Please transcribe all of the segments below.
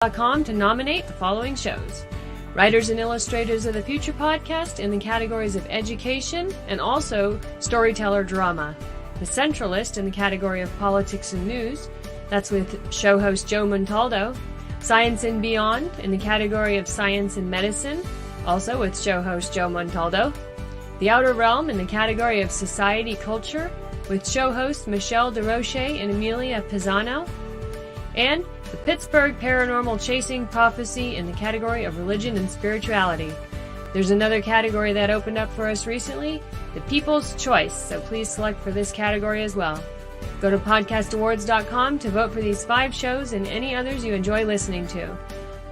Com to nominate the following shows: Writers and Illustrators of the Future podcast in the categories of education and also storyteller drama. The Centralist in the category of politics and news. That's with show host Joe Montaldo. Science and Beyond in the category of science and medicine, also with show host Joe Montaldo. The Outer Realm in the category of society culture with show hosts Michelle Desrochers and Amelia Pisano. And the Pittsburgh Paranormal Chasing Prophecy in the category of religion and spirituality. There's another category that opened up for us recently, the People's Choice, so please select for this category as well. Go to podcastawards.com to vote for these 5 shows and any others you enjoy listening to.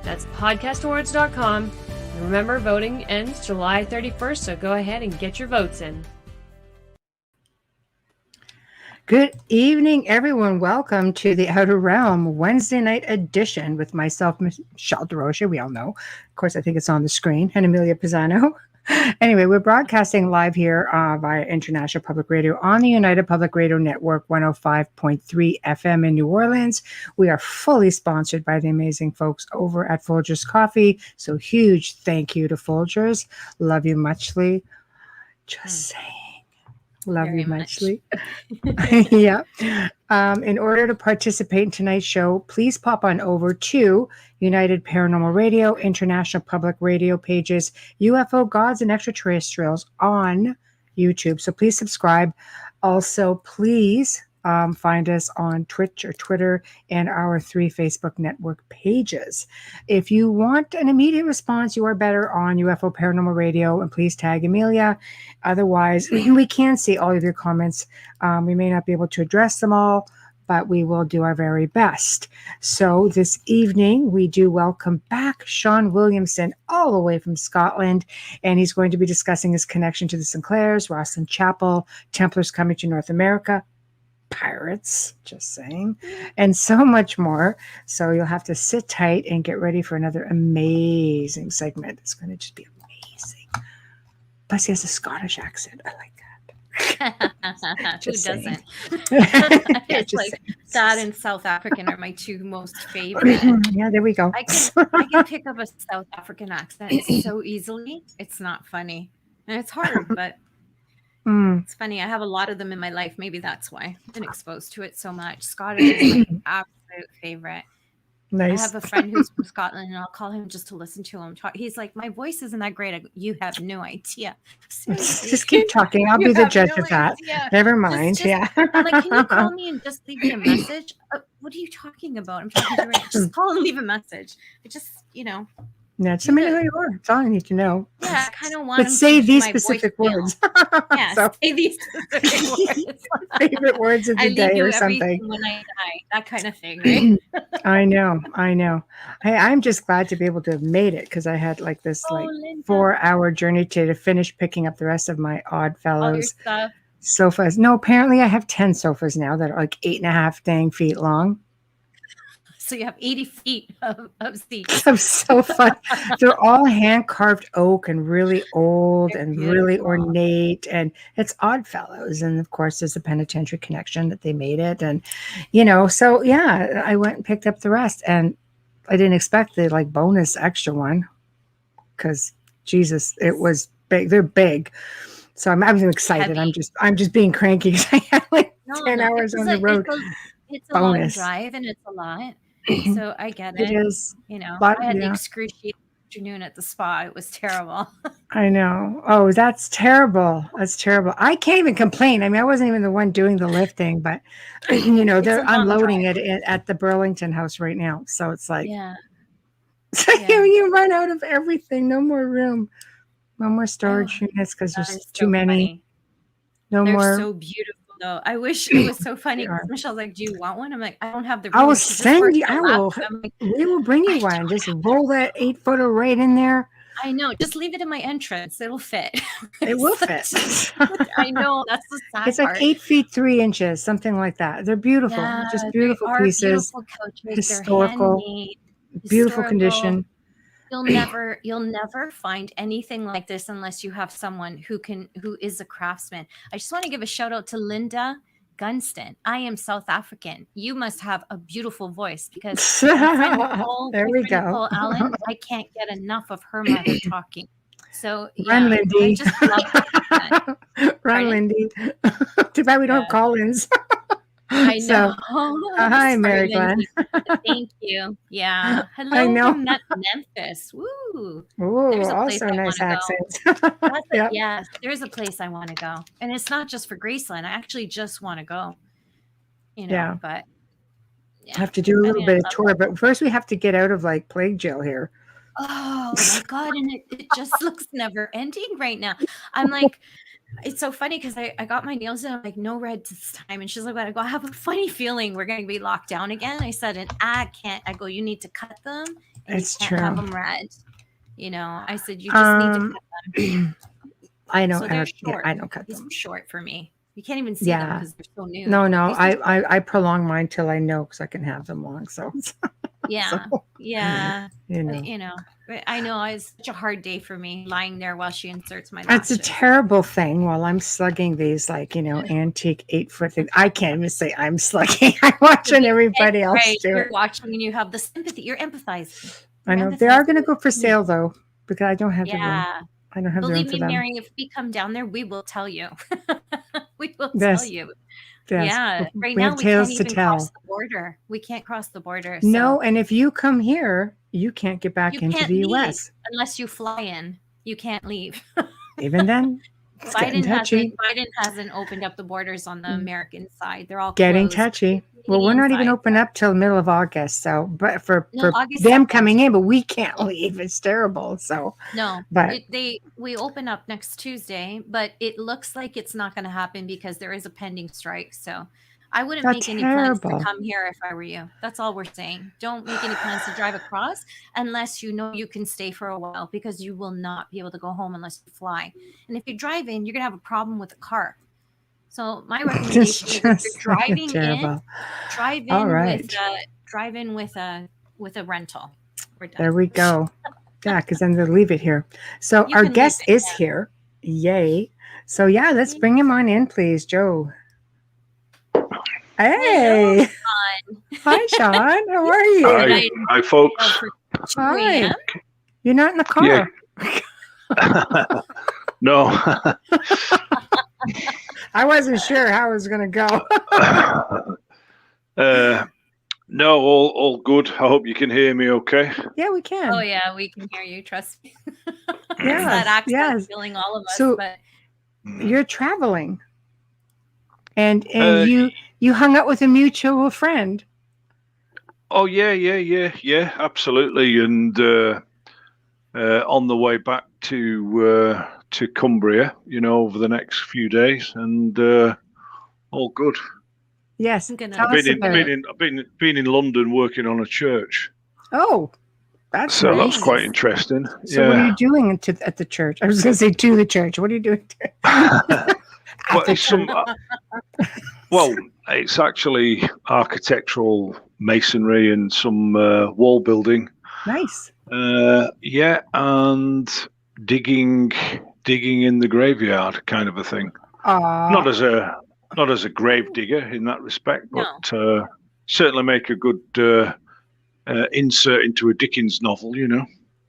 That's podcastawards.com. And remember, voting ends July 31st, so go ahead and get your votes in. Good evening, everyone. Welcome to the Outer Realm Wednesday night edition with myself, Michelle Desrochers. We all know. Of course, I think it's on the screen. And Amelia Pisano. Anyway, we're broadcasting live here via International Public Radio on the United Public Radio Network 105.3 FM in New Orleans. We are fully sponsored by the amazing folks over at Folgers Coffee. So huge thank you to Folgers. Love you muchly. Just saying. Love you muchly. Yeah. In order to participate in tonight's show, please pop on over to United Paranormal Radio, International Public Radio pages, UFO Gods and Extraterrestrials on YouTube. So please subscribe. Also, please find us on Twitch or Twitter and our 3 Facebook network pages. If you want an immediate response, you are better on UFO Paranormal Radio, and please tag Amelia. Otherwise, we can see all of your comments. We may not be able to address them all, but we will do our very best. So this evening, we do welcome back Shawn Williamson all the way from Scotland, and he's going to be discussing his connection to the Sinclairs, Rosslyn Chapel, Templars coming to North America, pirates, just saying, and so much more. So you'll have to sit tight and get ready for another amazing segment. It's going to just be amazing. Plus, he has a Scottish accent. I like that. Who saying. doesn't? Yeah, It's like saying. that and South African are my 2 most favorite. Yeah, there we go. I can pick up a South African accent so easily. It's not funny. And it's hard, but it's funny. I have a lot of them in my life. Maybe that's why I've been exposed to it so much. Scottish is my absolute favorite. Nice. I have a friend who's from Scotland, and I'll call him just to listen to him talk. He's like, my voice isn't that great. I go, you have no idea. Seriously. Just keep talking. I'll be the judge of that. Never mind. Yeah. I'm like, can you call me and just leave me a message? What are you talking about? I'm talking to you right now. Just call and leave a message. I just, That's a minute who you are. That's all I need to know. Yeah, I kind of want But say these specific words. Yeah, So, say these specific words. favorite words of the day or something. When I die, that kind of thing, right? I know. Hey, I'm just glad to be able to have made it because I had like this Linda. 4-hour journey to finish picking up the rest of my Odd All your Fellows stuff. sofas. No, apparently I have 10 sofas now that are like 8.5 dang feet long. So you have 80 feet of seats. Of sofa. They're all hand carved oak and really old and really ornate, and it's Odd Fellows. And of course, there's a penitentiary connection that they made it, and so yeah, I went and picked up the rest, and I didn't expect the bonus extra one because Jesus, it was big. They're big, so I'm excited. Heavy. I'm just being cranky because I had 10 hours on the road. It's a bonus. long drive, and it's a lot. So I get it. It is. I had the excruciating afternoon at the spa. It was terrible. I know. Oh, that's terrible. That's terrible. I can't even complain. I mean, I wasn't even the one doing the lifting, but they're unloading it at the Burlington house right now. So it's like, so you run out of everything. No more room. No more storage units because there's too many. Funny. No They're more. so beautiful. Though I wish it was so funny. Michelle's like, "Do you want one?" I'm like, "I don't have the room." I will send you. I will. Like, we will bring you one. Just roll that 8-footer right in there. I know. Just leave it in my entrance. It'll fit. It will fit. I know. That's the sad It's like part. 8 feet 3 inches, something like that. They're beautiful. Yeah, Just beautiful pieces. Beautiful couches. Historical. They're handmade, Beautiful condition. You'll never find anything like this unless you have someone who is a craftsman. I just want to give a shout out to Linda Gunston. I am South African. You must have a beautiful voice because my friend Nicole, there we go. Nicole Allen, I can't get enough of her mother talking. So Run, yeah, Lindy. I just love that. Run, Pardon? Lindy. Too bad we don't have call-ins. I know. Hi, Sorry, Mary Glenn. Lindsay. Thank you. Yeah. Hello I know. from Memphis. Woo. Ooh, There's a place also I nice wanna accents. Yep. Yes, there's a place I want to go. And it's not just for Graceland. I actually just want to go. But I have to do a little bit of tour, but first we have to get out of like plague jail here. Oh my God. And it just looks never ending right now. I'm like, it's so funny because I got my nails done. I'm like, no red this time. And she's like, I go, I have a funny feeling we're going to be locked down again. I said, and I can't. I go, you need to cut them. And It's you can't true. have them red. I said, you just need to cut them. I know. So they're short. I don't cut These them. are short for me. You can't even see them because they're so new. No. I prolong mine till I know because I can have them long. So yeah. you know. I know it's such a hard day for me lying there while she inserts my That's lashes. a terrible thing while I'm slugging these antique 8-foot things. I can't even say I'm slugging. I'm watching everybody else do You're it. watching and you have the sympathy. You're empathizing. I know they are going to go for sale though because I don't have the room. Yeah. I don't have the room Believe for me, them. Mary, if we come down there, we will tell you. We will tell you. Yes. Yeah. Right We now, have we tales can't to even tell. cross the border. We can't cross the border. So No, and if you come here, you can't get back you into can't the leave U.S. unless you fly in. You can't leave. Even then, it's getting touchy. Biden hasn't opened up the borders on the American side. They're all Getting closed. touchy. Well, we're not even open up till the middle of August. So, but for August them 2nd. coming in, but we can't leave. It's terrible. So, No, but we open up next Tuesday, but it looks like it's not going to happen because there is a pending strike. So I wouldn't make any plans to come here if I were you. That's all we're saying. Don't make any plans to drive across unless you know you can stay for a while because you will not be able to go home unless you fly. And if you drive in, you're going to have a problem with the car. So my recommendation is if you're driving in, drive in with a rental. We're done. There we go. Yeah, because then they'll leave it here. So our guest is here. Yay. So yeah, let's bring him on in, please, Joe. Hey. Hello, Shawn. Hi, Shawn. How are you? Hi, folks. Hi. You're not in the car. Yeah. No. I wasn't sure how it was going to go. No, all good. I hope you can hear me okay. Yeah, we can. Oh, yeah, we can hear you. Trust me. Yes, that accent feeling all of us. So but you're traveling. And you hung out with a mutual friend. Oh, yeah, absolutely. And on the way back to Cumbria, over the next few days, and all good. Yes, I've been in London working on a church. Oh, that's nice. That's quite interesting. So, what are you doing at the church? I was going to say to the church. What are you doing? It's actually architectural masonry and some wall building. Nice. And digging in the graveyard, kind of a thing. Not as a grave digger in that respect, but certainly make a good insert into a Dickens novel,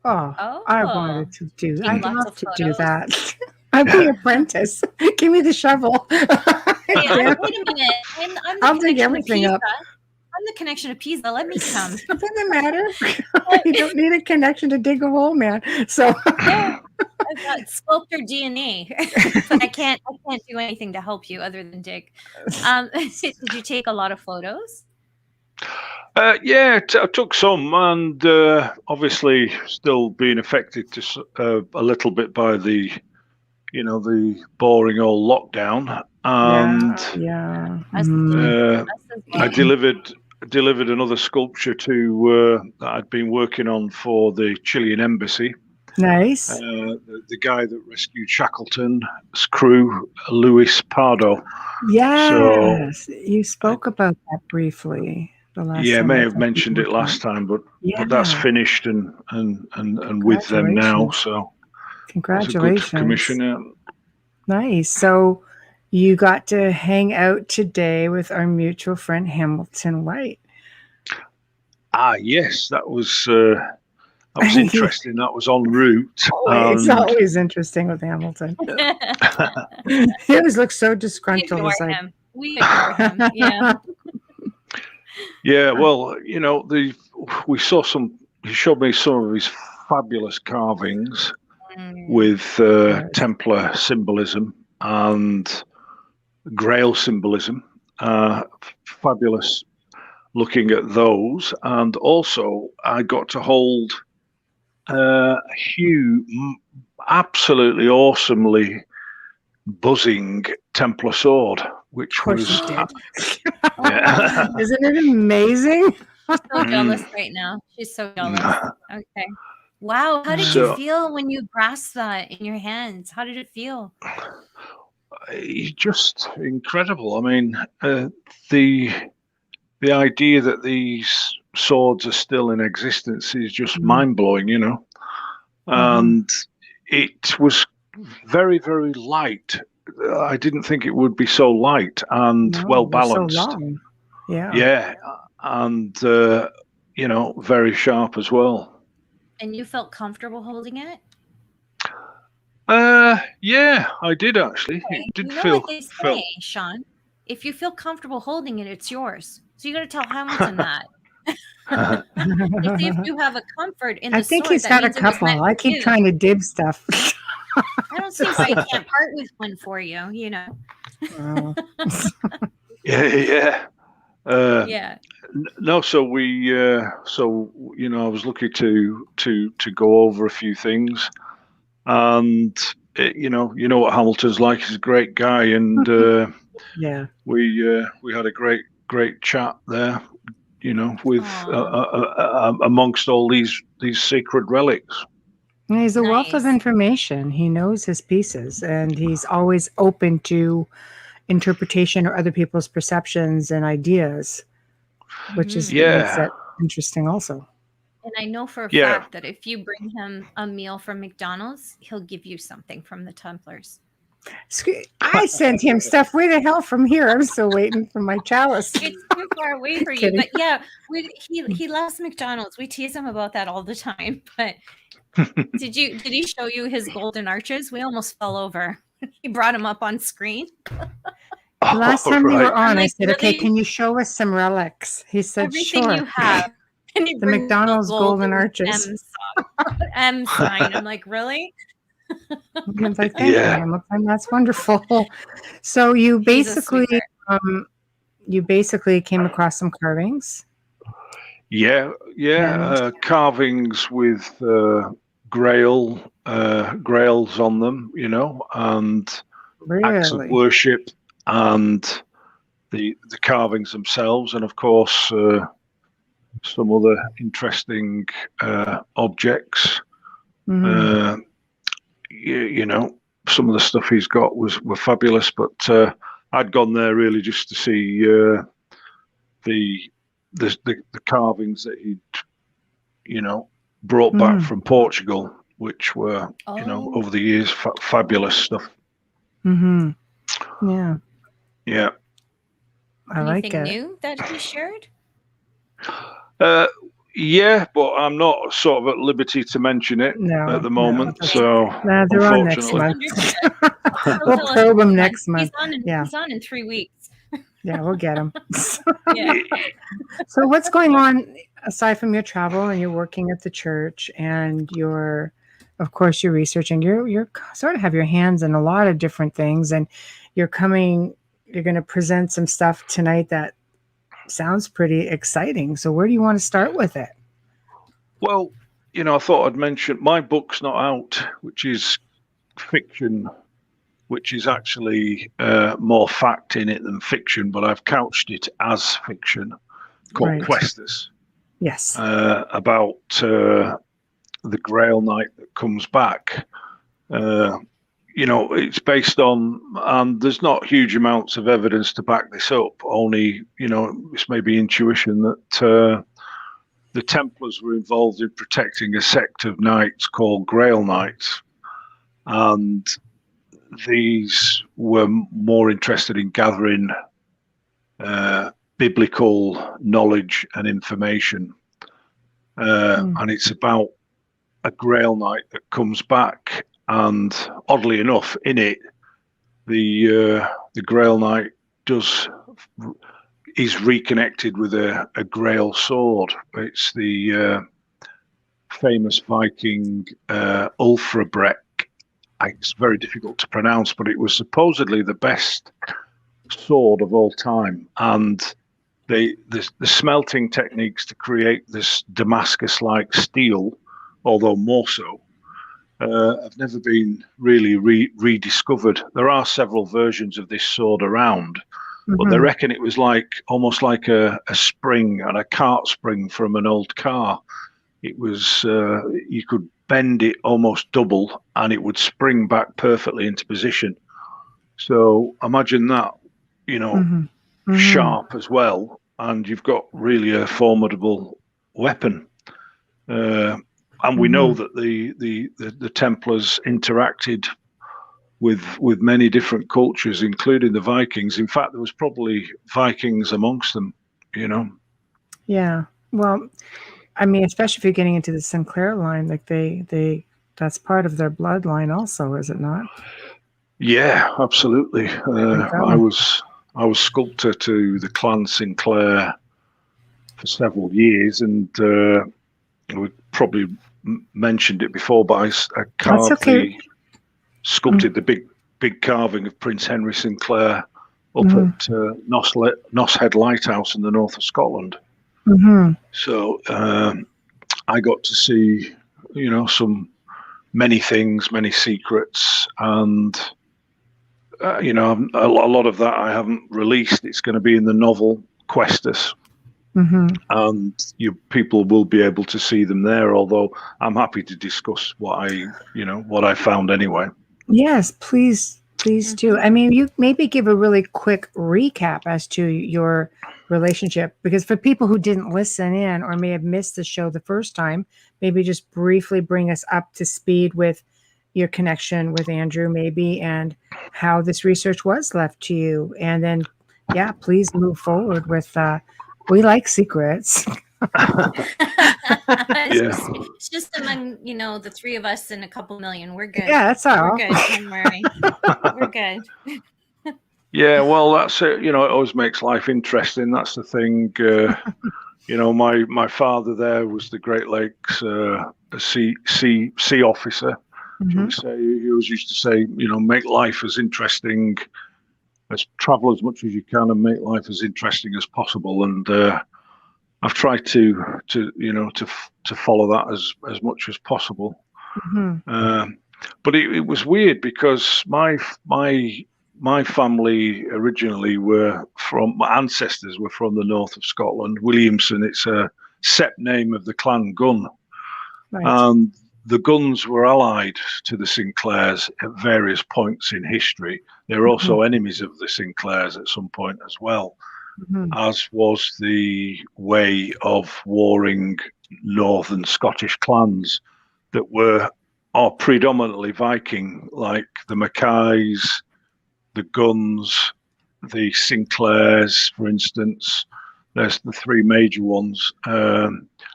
Oh, I wanted to do that. I'd love to do that. I'd be an apprentice. Give me the shovel. Wait a minute. I'll dig everything up. I'm the connection to Pisa. Let me come. It doesn't matter. You don't need a connection to dig a hole, man. So I've got sculptor DNA, but I can't do anything to help you other than dig. Did you take a lot of photos? I took some, and obviously still being affected a little bit by the boring old lockdown. And I delivered another sculpture to that I'd been working on for the Chilean embassy. Nice. The guy that rescued Shackleton's crew, Luis Pardo. Yes, you spoke about that briefly. I may have mentioned it last time, but that's finished and with them now. So congratulations. Good commission. Nice. So you got to hang out today with our mutual friend Hamilton White. Yes, that was interesting. That was en route. It's always interesting with Hamilton. He always looks so disgruntled. We ignore him. Yeah. Yeah. Well, we saw he showed me some of his fabulous carvings with Templar symbolism and Grail symbolism. Fabulous looking at those. And also I got to hold Hugh absolutely awesomely buzzing Templar sword, which was yeah. Isn't it amazing? She's so jealous right now. She's so jealous. Okay. Wow. How did you feel when you grasped that in your hands? How did it feel? Just incredible. I mean, the idea that these swords are still in existence is just mind-blowing, and it was very, very light. I didn't think it would be so light and well balanced. So long. Yeah, and very sharp as well. And you felt comfortable holding it? Yeah, I did actually. Okay. It did feel. What they say, Shawn? If you feel comfortable holding it, it's yours. So you got to tell Hamilton that. If you have a comfort in the sword, I think he's got a couple. I keep trying to dib stuff. I don't see why I can't part with one for you. Yeah. Yeah. No, so we, I was lucky to go over a few things, and you know what Hamilton's like. He's a great guy, and we had a great chat there. With amongst all these sacred relics. He's a wealth of information. He knows his pieces, and he's always open to interpretation or other people's perceptions and ideas, which is makes it interesting also. And I know for a fact that if you bring him a meal from McDonald's, he'll give you something from the Templars. I sent him stuff way the hell from here. I'm still waiting for my chalice. It's too far away for you. But yeah, he loves McDonald's. We tease him about that all the time. But did he show you his golden arches? We almost fell over. He brought him up on screen. Last time we were on, I said, "Okay, can you show us some relics?" He said, "Everything sure." You have. And the McDonald's golden arches. M sign. I'm like, really? I'm like, thank you, Hamilton. That's wonderful. So you basically came across some carvings. Yeah. Carvings with grails on them, and acts of worship, and the carvings themselves, and of course some other interesting objects. Some of the stuff he's got were fabulous, but I'd gone there really just to see the carvings that he'd brought back from Portugal, which were over the years fabulous stuff. Yeah, I like it. Anything new that he shared? Yeah, but I'm not sort of at liberty to mention it at the moment. So they're on next month. We'll probe them next month. He's on in 3 weeks. Yeah, we'll get him. So what's going on aside from your travel and you're working at the church and you're researching, you're sort of have your hands in a lot of different things, and you're going to present some stuff tonight that sounds pretty exciting. So where do you want to start with it? Well, I thought I'd mention my book's not out, which is fiction, which is actually more fact in it than fiction, but I've couched it as fiction, called Questus. Yes. About the Grail Knight that comes back. It's based on, and there's not huge amounts of evidence to back this up, only, it's maybe intuition that the Templars were involved in protecting a sect of knights called Grail Knights. And these were more interested in gathering biblical knowledge and information. And it's about a Grail Knight that comes back, and oddly enough, in it, the Grail Knight is reconnected with a Grail sword. It's the famous Viking Ulfrabreck. It's very difficult to pronounce, but it was supposedly the best sword of all time. And the smelting techniques to create this Damascus-like steel, although more so, have never been really rediscovered. There are several versions of this sword around, but they reckon it was almost like a spring and a cart spring from an old car. It was you could bend it almost double, and it would spring back perfectly into position. So imagine that, sharp as well, and you've got really a formidable weapon. And we know that the Templars interacted with many different cultures, including the Vikings. In fact, there was probably Vikings amongst them, Yeah. Well, I mean, especially if you're getting into the Sinclair line, like that's part of their bloodline also, is it not? Yeah, absolutely. I was sculptor to the clan Sinclair for several years, and we probably mentioned it before, but I sculpted the big carving of Prince Henry Sinclair up at Noss Head Lighthouse in the north of Scotland. So I got to see, many things, many secrets, and a lot of that I haven't released. It's going to be in the novel Questus, and people will be able to see them there. Although I'm happy to discuss what I found anyway. Yes, please do. I mean, you maybe give a really quick recap as to your relationship, because for people who didn't listen in or may have missed the show the first time, maybe just briefly bring us up to speed with your connection with Andrew, maybe, and how this research was left to you. And then, please move forward with, we like secrets. It's just among, the three of us and a couple million. We're good. Yeah, that's all. We're good. Don't worry. We're good. Yeah, well, that's it. It always makes life interesting. That's the thing. My father there was the Great Lakes sea officer. He always used to say, make life as interesting, travel as much as you can, and make life as interesting as possible. And I've tried to follow that as much as possible. But it was weird because my family originally my ancestors were from the north of Scotland. Williamson, it's a set name of the clan Gunn. Right. And the Gunns were allied to the Sinclairs at various points in history. They were also enemies of the Sinclairs at some point as well, as was the way of warring northern Scottish clans that are predominantly Viking, like the Mackays, the Gunns, the Sinclairs, for instance. There's the three major ones,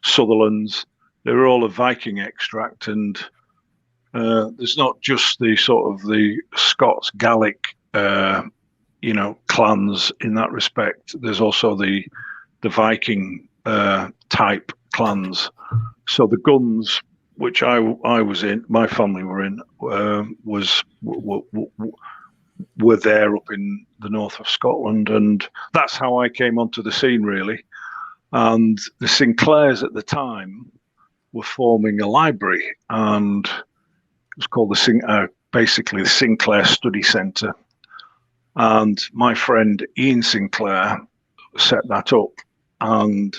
Sutherlands. They were all a Viking extract, and there's not just the sort of the Scots Gaelic, clans in that respect. There's also the Viking type clans. So the Gunns, which I was in, my family were in, were there up in the north of Scotland, and that's how I came onto the scene, really. And the Sinclairs at the time were forming a library, and it was called basically the Sinclair Study Centre. And my friend Ian Sinclair set that up, and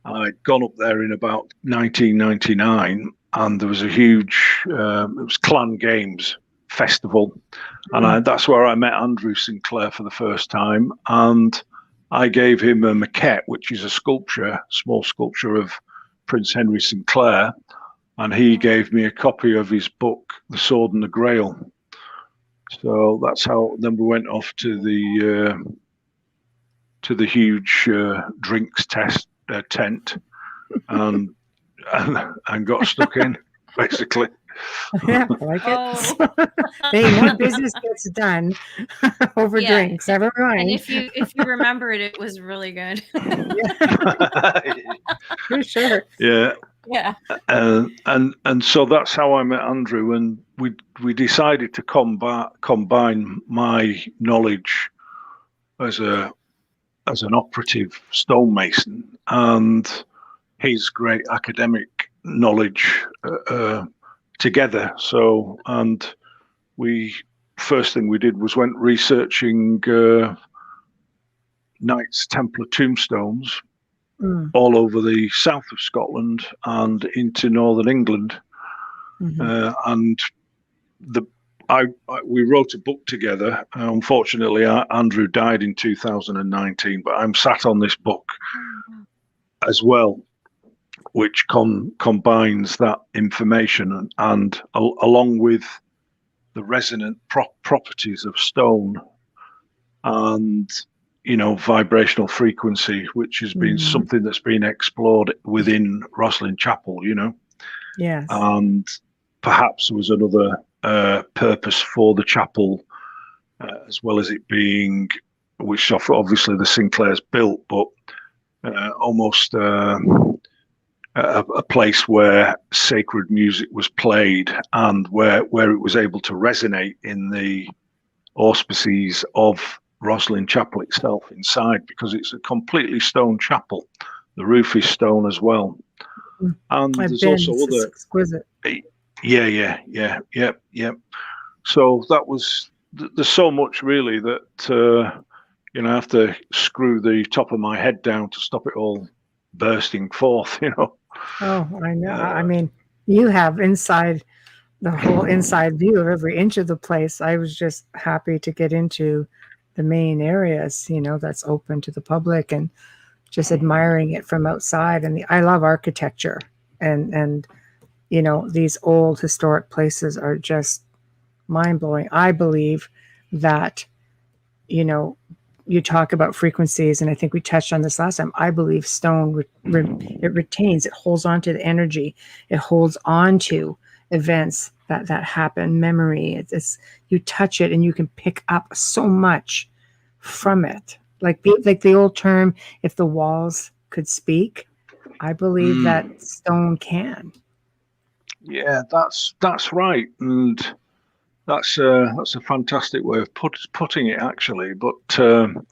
I'd gone up there in about 1999, and there was a huge, it was Clan Games Festival, and that's where I met Andrew Sinclair for the first time, and I gave him a maquette, which is a small sculpture of Prince Henry Sinclair, and he gave me a copy of his book, The Sword and the Grail. So that's how. Then we went off to the huge drinks tent, and got stuck in, basically. Yeah, I like it. Hey, more business gets done over drinks. Never mind. And if you remember it, it was really good. For sure. Yeah. Yeah. And so that's how I met Andrew, and we decided to combine my knowledge as an operative stonemason and his great academic knowledge together. So, and first thing we did was went researching Knights Templar tombstones all over the south of Scotland and into northern England. And we wrote a book together. Unfortunately, Andrew died in 2019, but I'm sat on this book as well, which combines that information and along with the resonant properties of stone and vibrational frequency, which has been something that's been explored within Rosslyn Chapel. Yes, and perhaps there was another purpose for the chapel, as well as it being, which obviously the Sinclairs built, but almost a place where sacred music was played and where it was able to resonate in the auspices of Rosslyn Chapel itself inside, because it's a completely stone chapel. The roof is stone as well. And there's also other exquisite. Yeah. So that was, there's so much really that I have to screw the top of my head down to stop it all bursting forth. Oh, I know. I mean, you have the whole inside view of every inch of the place. I was just happy to get into the main areas, that's open to the public, and just admiring it from outside. And I love architecture, and these old historic places are just mind-blowing. I believe that, you talk about frequencies, and I think we touched on this last time. I believe stone it retains, it holds on to the energy, it holds on to events that happen, memory. It's you touch it and you can pick up so much from it. Like the old term, if the walls could speak, I believe that stone can. Yeah, that's right, and that's a fantastic way of putting it, actually. But the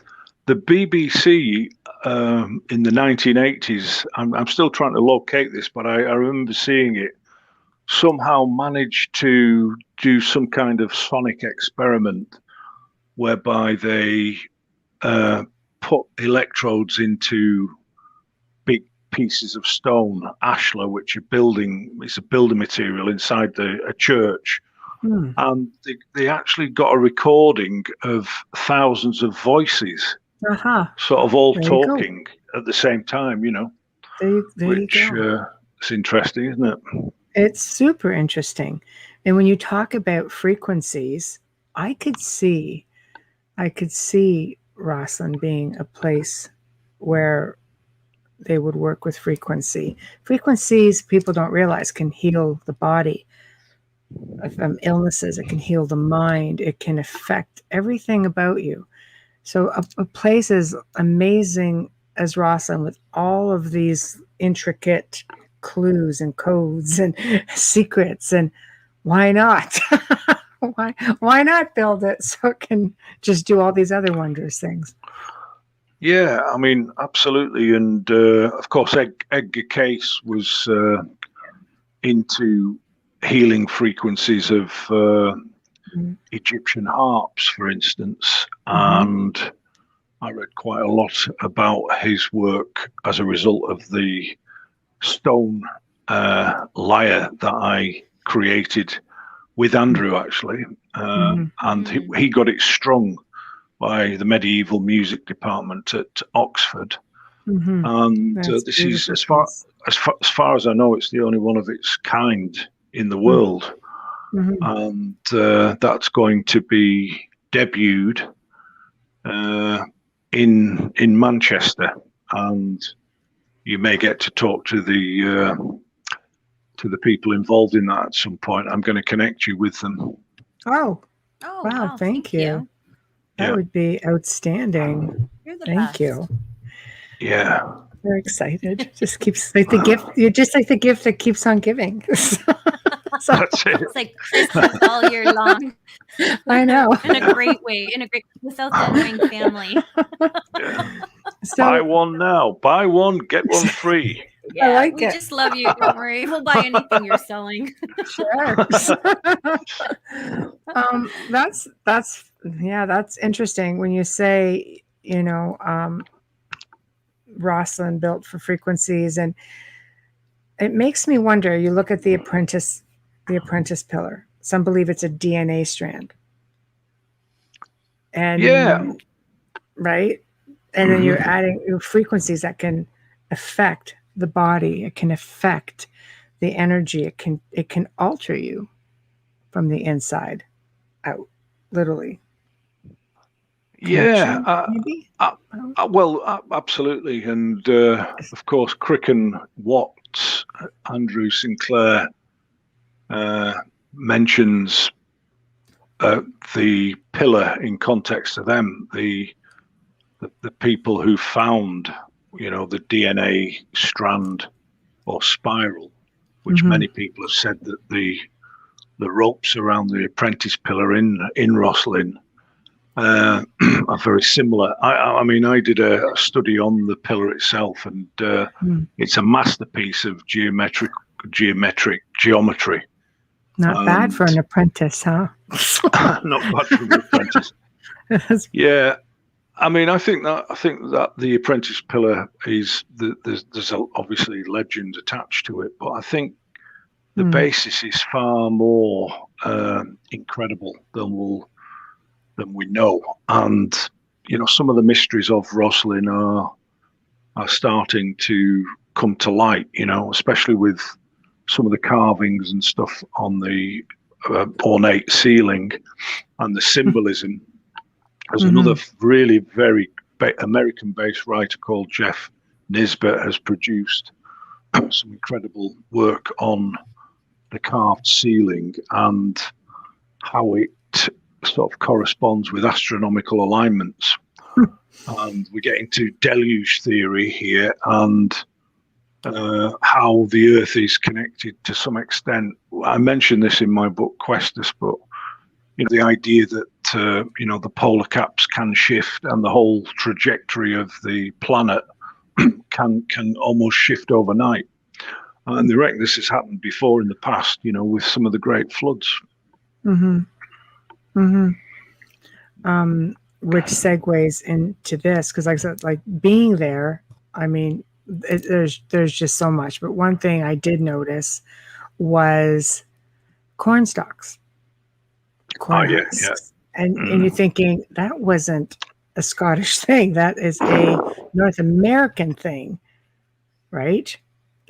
BBC in the 1980s, I'm still trying to locate this, but I remember seeing it, somehow managed to do some kind of sonic experiment whereby they put electrodes into big pieces of stone, ashlar, which it's a building material inside a church. And they actually got a recording of thousands of voices, sort of all talking at the same time, which is interesting, isn't it? It's super interesting. And when you talk about frequencies, I could see Rosslyn being a place where they would work with frequency. Frequencies, people don't realize, can heal the body from illnesses. It can heal the mind. It can affect everything about you. So a place as amazing as Rosslyn, with all of these intricate clues and codes and secrets, and why not? why not build it so it can just do all these other wondrous things? Yeah, I mean, absolutely. And of course, Edgar Cayce was into healing frequencies of Egyptian harps, for instance. And I read quite a lot about his work as a result of the stone lyre that I created with Andrew, actually. And he got it strung by the medieval music department at Oxford. And this is, as far as I know, it's the only one of its kind in the world. and that's going to be debuted in Manchester, and you may get to talk to the people involved in that at some point. I'm going to connect you with them. Oh, wow! Thank you. That would be outstanding. You're the Thank best. you. Yeah. Very excited. Just keeps like the gift. You're just like the gift that keeps on giving. So, that's it. It's like Christmas all year long. I know. In a great way. Without the annoying family. Yeah. So, buy one now. Buy one, get one free. Yeah, I like we just love you. Don't worry. We'll buy anything you're selling. Sure. That's interesting when you say, Rosalind built for frequencies, and it makes me wonder. You look at the apprentice pillar. Some believe it's a DNA strand, and right, and then you're adding frequencies that can affect the body. It can affect the energy. It can alter you from the inside out, literally. Yeah, well, absolutely. And of course, Crick and Watts, Andrew Sinclair mentions the pillar in context to them, the people who found, the DNA strand or spiral, which many people have said that the ropes around the apprentice pillar in Rosslyn are very similar. I mean, I did a study on the pillar itself, and it's a masterpiece of geometric geometry. Not bad for an apprentice, huh? Not bad for an apprentice. Yeah, I mean, I think that the apprentice pillar is there's obviously legend attached to it, but I think the basis is far more incredible than we know, and some of the mysteries of Rosslyn are starting to come to light. Especially with some of the carvings and stuff on the ornate ceiling and the symbolism. There's another really very American-based writer called Jeff Nisbet has produced some incredible work on the carved ceiling and how it sort of corresponds with astronomical alignments. And we get into deluge theory here and how the Earth is connected to some extent. I mentioned this in my book Questus, but the idea that the polar caps can shift and the whole trajectory of the planet can almost shift overnight. And they reckon this has happened before in the past, with some of the great floods. Which segues into this, because like I said, like being there, I mean, there's just so much. But one thing I did notice was corn stalks. Yeah. And you're thinking that wasn't a Scottish thing. That is a North American thing, right?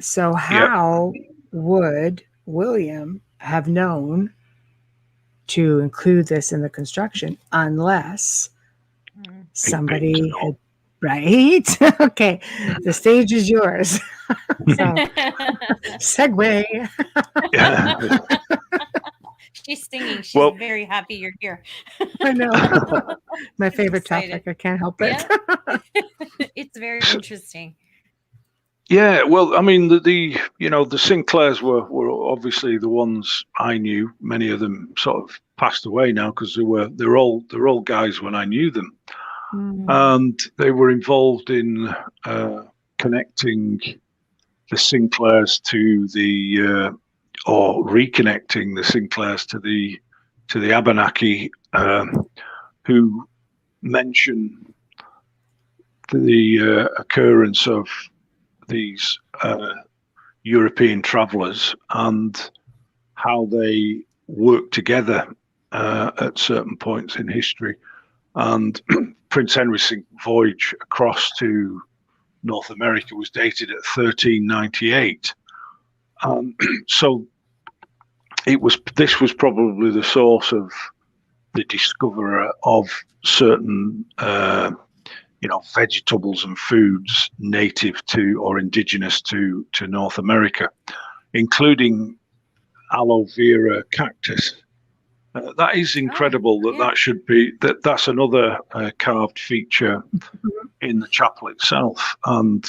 So how would William have known to include this in the construction unless somebody had, right? Okay, the stage is yours. So, segue. Yeah. She's singing. She's very happy you're here. I know. My favorite topic. I can't help it. Yeah. It's very interesting. Yeah, well, I mean, the Sinclairs were obviously the ones I knew. Many of them sort of passed away now because they're old guys when I knew them, and they were involved in connecting the Sinclairs to the or reconnecting the Sinclairs to the Abenaki, who mention the occurrence of these European travelers and how they work together at certain points in history. And Prince Henry's voyage across to North America was dated at 1398. So this was probably the source of the discoverer of certain vegetables and foods native to or indigenous to North America, including aloe vera cactus. That is incredible. That should be that's another carved feature in the chapel itself, and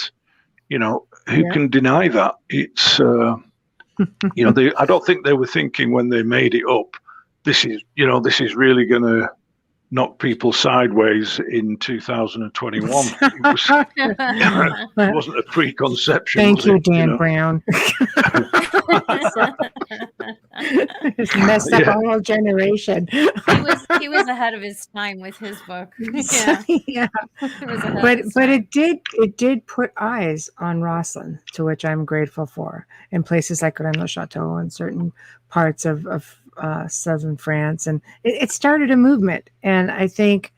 who can deny that? It's I don't think they were thinking when they made it up, this is really going to knock people sideways in 2021. It wasn't a preconception. Thank you, Dan Brown. It's messed up a whole generation. He was ahead of his time with his book. Yeah. But it did put eyes on Rosslyn, to which I'm grateful for, in places like Rennes-le-Château and certain parts of southern France, and it started a movement, and I think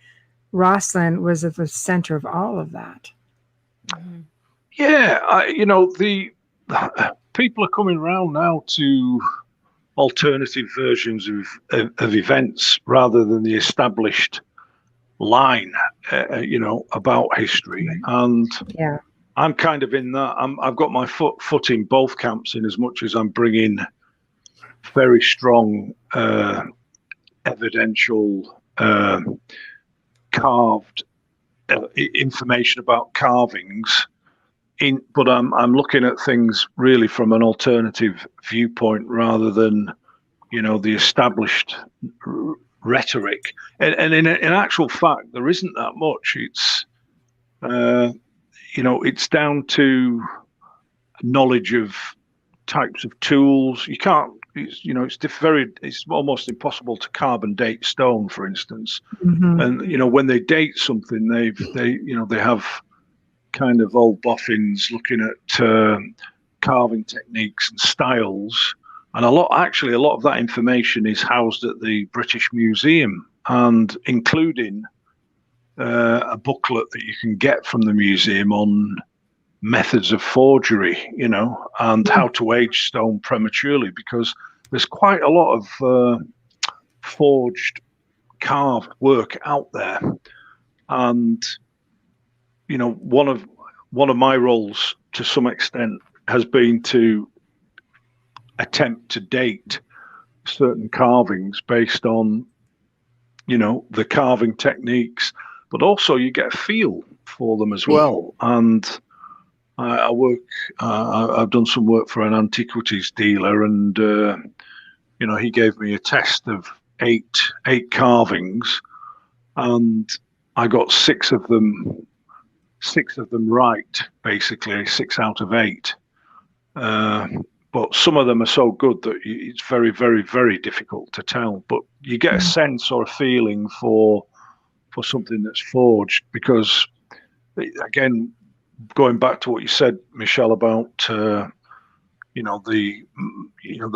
Rosslyn was at the center of all of that. Yeah, the people are coming around now to alternative versions of events rather than the established line, about history. And I'm kind of in that. I've got my foot in both camps, in as much as I'm bringing very strong evidential carved information about carvings but I'm looking at things really from an alternative viewpoint rather than the established rhetoric, and in actual fact there isn't that much. It's it's down to knowledge of types of tools. You can't. It's almost impossible to carbon date stone, for instance. And when they date something, they have kind of old boffins looking at carving techniques and styles, and a lot of that information is housed at the British Museum, and including a booklet that you can get from the museum on methods of forgery, and how to age stone prematurely, because there's quite a lot of forged, carved work out there. And one of my roles to some extent has been to attempt to date certain carvings based on the carving techniques, but also you get a feel for them as well. And I've done some work for an antiquities dealer, and he gave me a test of eight carvings, and I got six of them right, basically 6 out of 8. But some of them are so good that it's very, very, very difficult to tell. But you get a sense or a feeling for something that's forged, because again, going back to what you said, Michelle, about the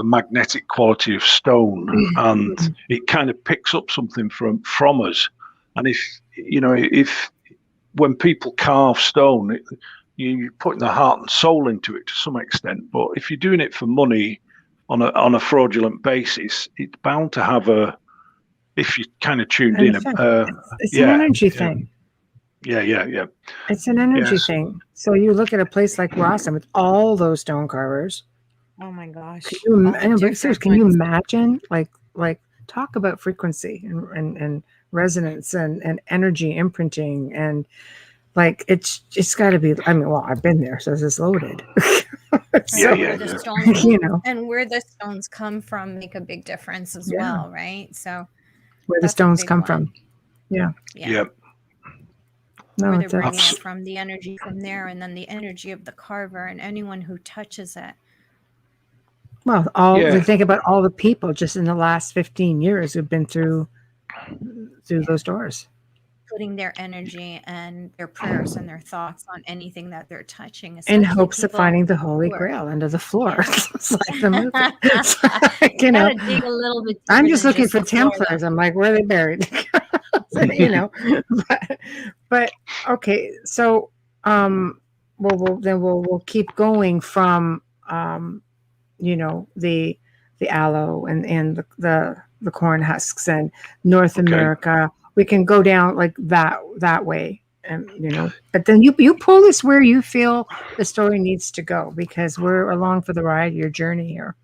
magnetic quality of stone, and it kind of picks up something from us. And if when people carve stone, you're putting their heart and soul into it to some extent. But if you're doing it for money on a fraudulent basis, it's bound to have if you kind of tuned in. It's an energy thing. Yeah. It's an energy thing. So you look at a place like Rosslyn with all those stone carvers. Oh my gosh! Can you imagine? Like talk about frequency and resonance and energy imprinting, and like it's got to be. I mean, well, I've been there, so it's loaded. The stones, and where the stones come from make a big difference as well, right? So where the stones come from, yeah. No, where they're bringing it from, the energy from there, and then the energy of the carver and anyone who touches it. Well, think about all the people just in the last 15 years who've been through those doors, putting their energy and their prayers and their thoughts on anything that they're touching, in hopes of finding the Holy Grail under the floor. It's like the movie. Like, dig a little bit. I'm just looking for Templars. I'm like, where are they buried? But okay, so we'll keep going from the aloe and the corn husks and North America. We can go down like that way. And, but then you pull us where you feel the story needs to go, because we're along for the ride, your journey here.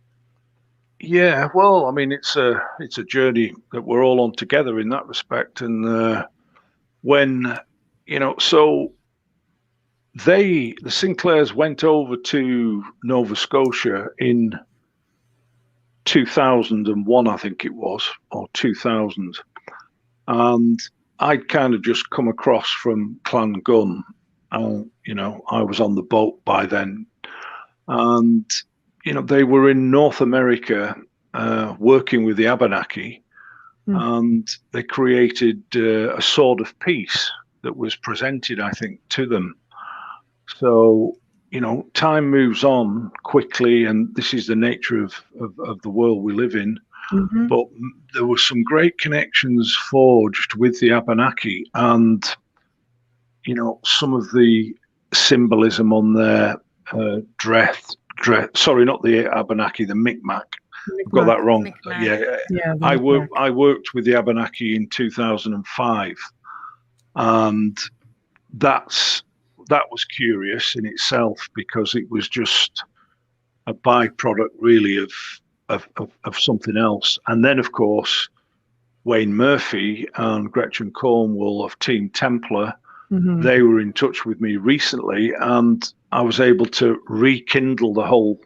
Yeah, well, I mean, it's a journey that we're all on together in that respect. And when, so the Sinclairs went over to Nova Scotia in 2001, I think it was, or 2000. And I'd kind of just come across from Clangun. I was on the boat by then. And, they were in North America working with the Abenaki. And they created a sword of peace that was presented, I think, to them. So, time moves on quickly, and this is the nature of the world we live in. Mm-hmm. But there were some great connections forged with the Abenaki, and some of the symbolism on their dress. Sorry, not the Abenaki, the Mi'kmaq. I've got that wrong. Yeah. I worked with the Abenaki in 2005, and that was curious in itself, because it was just a byproduct, really, of something else. And then, of course, Wayne Murphy and Gretchen Cornwall of Team Templar, they were in touch with me recently, and I was able to rekindle the whole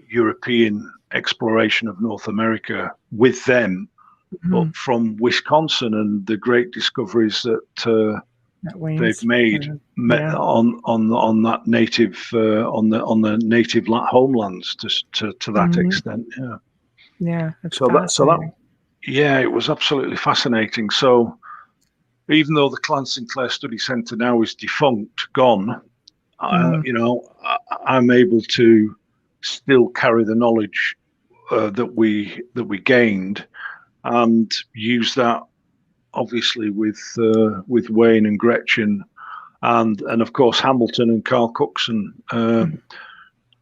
European exploration of North America with them, but from Wisconsin, and the great discoveries that they've made on that native on the native homelands to that extent. It was absolutely fascinating. So even though the Clan Sinclair Study Centre now is defunct, gone, I'm able to still carry the knowledge that we gained, and use that obviously with Wayne and Gretchen, and of course Hamilton and Carl Cookson,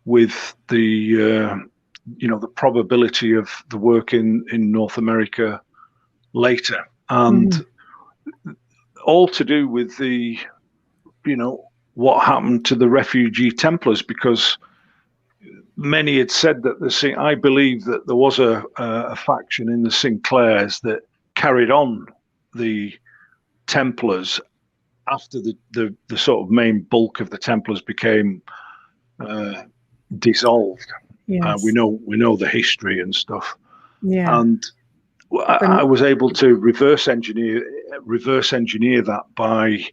with the the probability of the work in North America later, and all to do with the what happened to the refugee Templars, because many had said that I believe that there was a faction in the Sinclairs that carried on the Templars after the sort of main bulk of the Templars became dissolved. Yes. We know the history and stuff. Yeah. And I was able to reverse engineer that by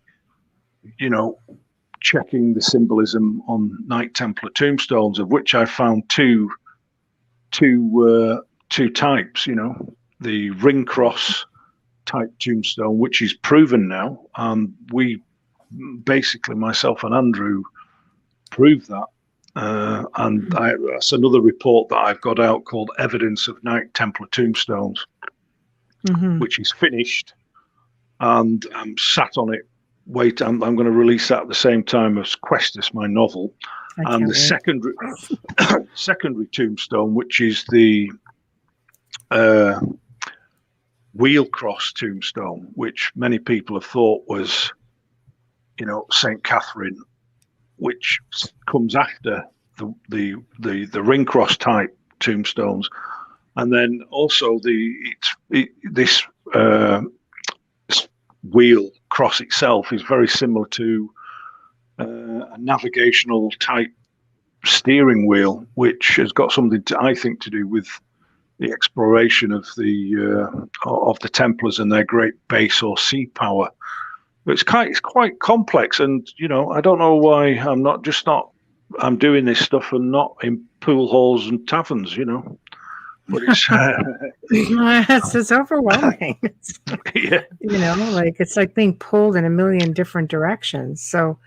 checking the symbolism on Knight Templar tombstones, of which I found two types. The ring cross type tombstone, which is proven now, and we basically, myself and Andrew, proved that. And that's another report that I've got out called Evidence of Knight Templar Tombstones, which is finished, and I'm sat on it. I'm going to release that at the same time as Questus, my novel, and the secondary tombstone, which is the wheel cross tombstone, which many people have thought was, St. Catherine, which comes after the ring cross type tombstones, and then also this wheel cross itself is very similar to a navigational type steering wheel, which has got something I think to do with the exploration of the Templars and their great base or sea power. It's quite complex, and I don't know why I'm doing this stuff and not in pool halls and taverns, But it's overwhelming. Yeah. It's like being pulled in a million different directions. So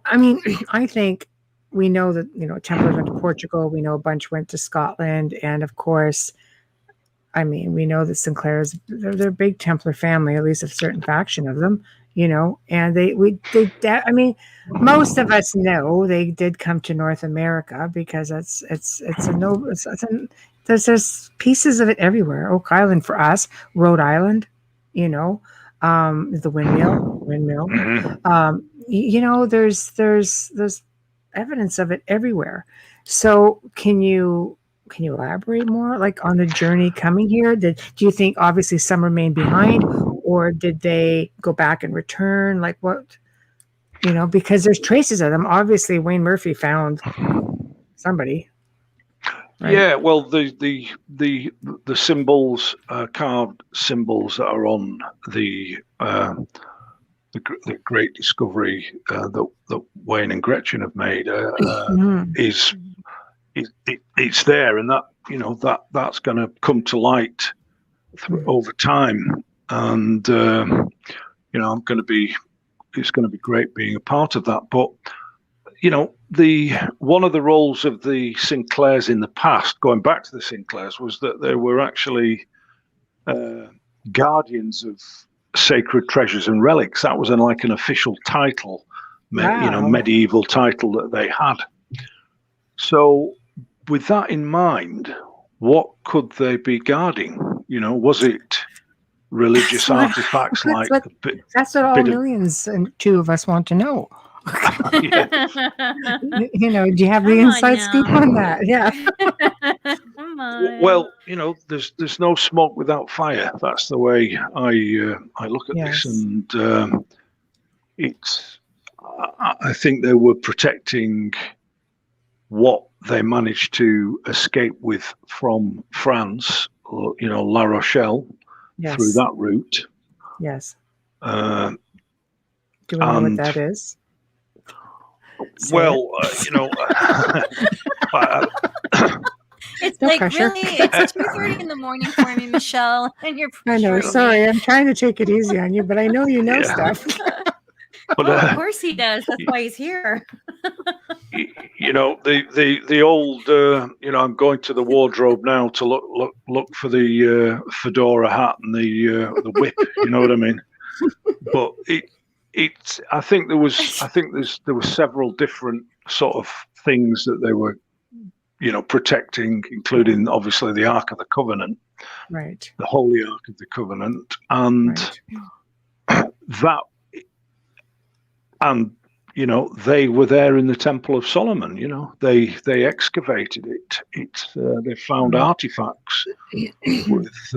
I mean, I think we know that Templars went to Portugal. We know a bunch went to Scotland, and of course, I mean, we know that Sinclairs, they're a big Templar family, at least a certain faction of them. and most of us know they did come to North America because there's pieces of it everywhere. Oak Island for us, Rhode Island, the windmill. There's evidence of it everywhere. So can you elaborate more, like, on the journey coming here? Do you think obviously some remained behind, or did they go back and return? Like, what, because there's traces of them. Obviously, Wayne Murphy found somebody. Right? Yeah, well, the symbols, carved symbols that are on the great discovery that Wayne and Gretchen have made it's there, and that's going to come to light over time, and it's going to be great being a part of that. But one of the roles of the Sinclairs in the past, going back to the Sinclairs, was that they were actually guardians of sacred treasures and relics. That was an official title, medieval title that they had. So with that in mind, what could they be guarding? Was it religious artifacts? That's what all millions and two of us want to know. Do you have the inside scoop on that? Yeah. Come on. Well, there's no smoke without fire. That's the way I look at this, and I think they were protecting what they managed to escape with from France, La Rochelle, through that route. Yes. Do we know what that is? Well, it's no pressure. Really, it's 2:30 in the morning for me, Michelle, and you're. I know. Sorry, I'm trying to take it easy on you, but I know stuff. But, of course he does. That's why he's here. The old. I'm going to the wardrobe now to look for the fedora hat and the whip. You know what I mean? But I think there were several different sort of things that they were, protecting, including obviously the Ark of the Covenant, right? The Holy Ark of the Covenant, and that, and they were there in the Temple of Solomon. They excavated it. They found artifacts with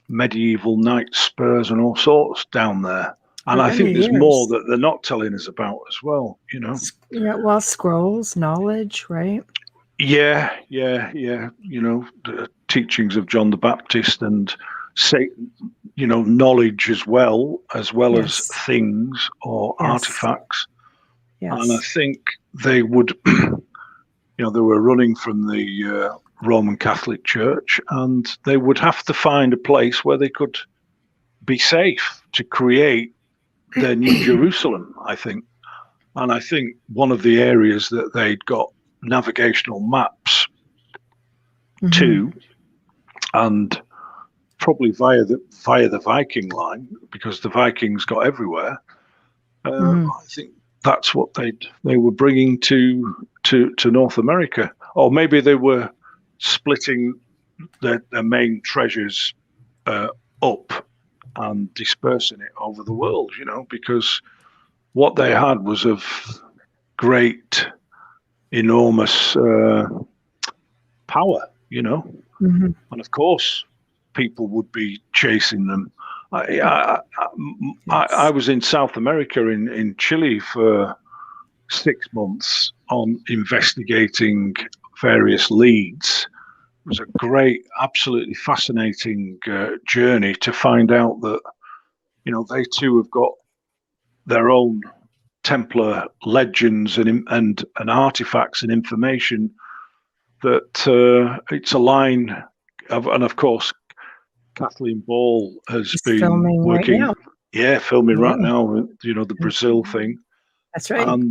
medieval knight spurs and all sorts down there. And I think there's more that they're not telling us about as well, Yeah, well, scrolls, knowledge, right? Yeah. The teachings of John the Baptist and knowledge as well as things or artifacts. Yes. And I think they would, they were running from the Roman Catholic Church, and they would have to find a place where they could be safe to create their New Jerusalem, I think. And I think one of the areas that they'd got navigational maps to, and probably via the Viking line, because the Vikings got everywhere. I think that's what they were bringing to North America, or maybe they were splitting their main treasures up and dispersing it over the world, because what they had was of great, enormous power, and of course people would be chasing them. I was in South America, in Chile, for 6 months on investigating various leads. It was a great, absolutely fascinating journey to find out that, they too have got their own Templar legends and artifacts and information that it's a line of, and of course, Kathleen Ball has been working, filming right now, the Brazil thing. That's right.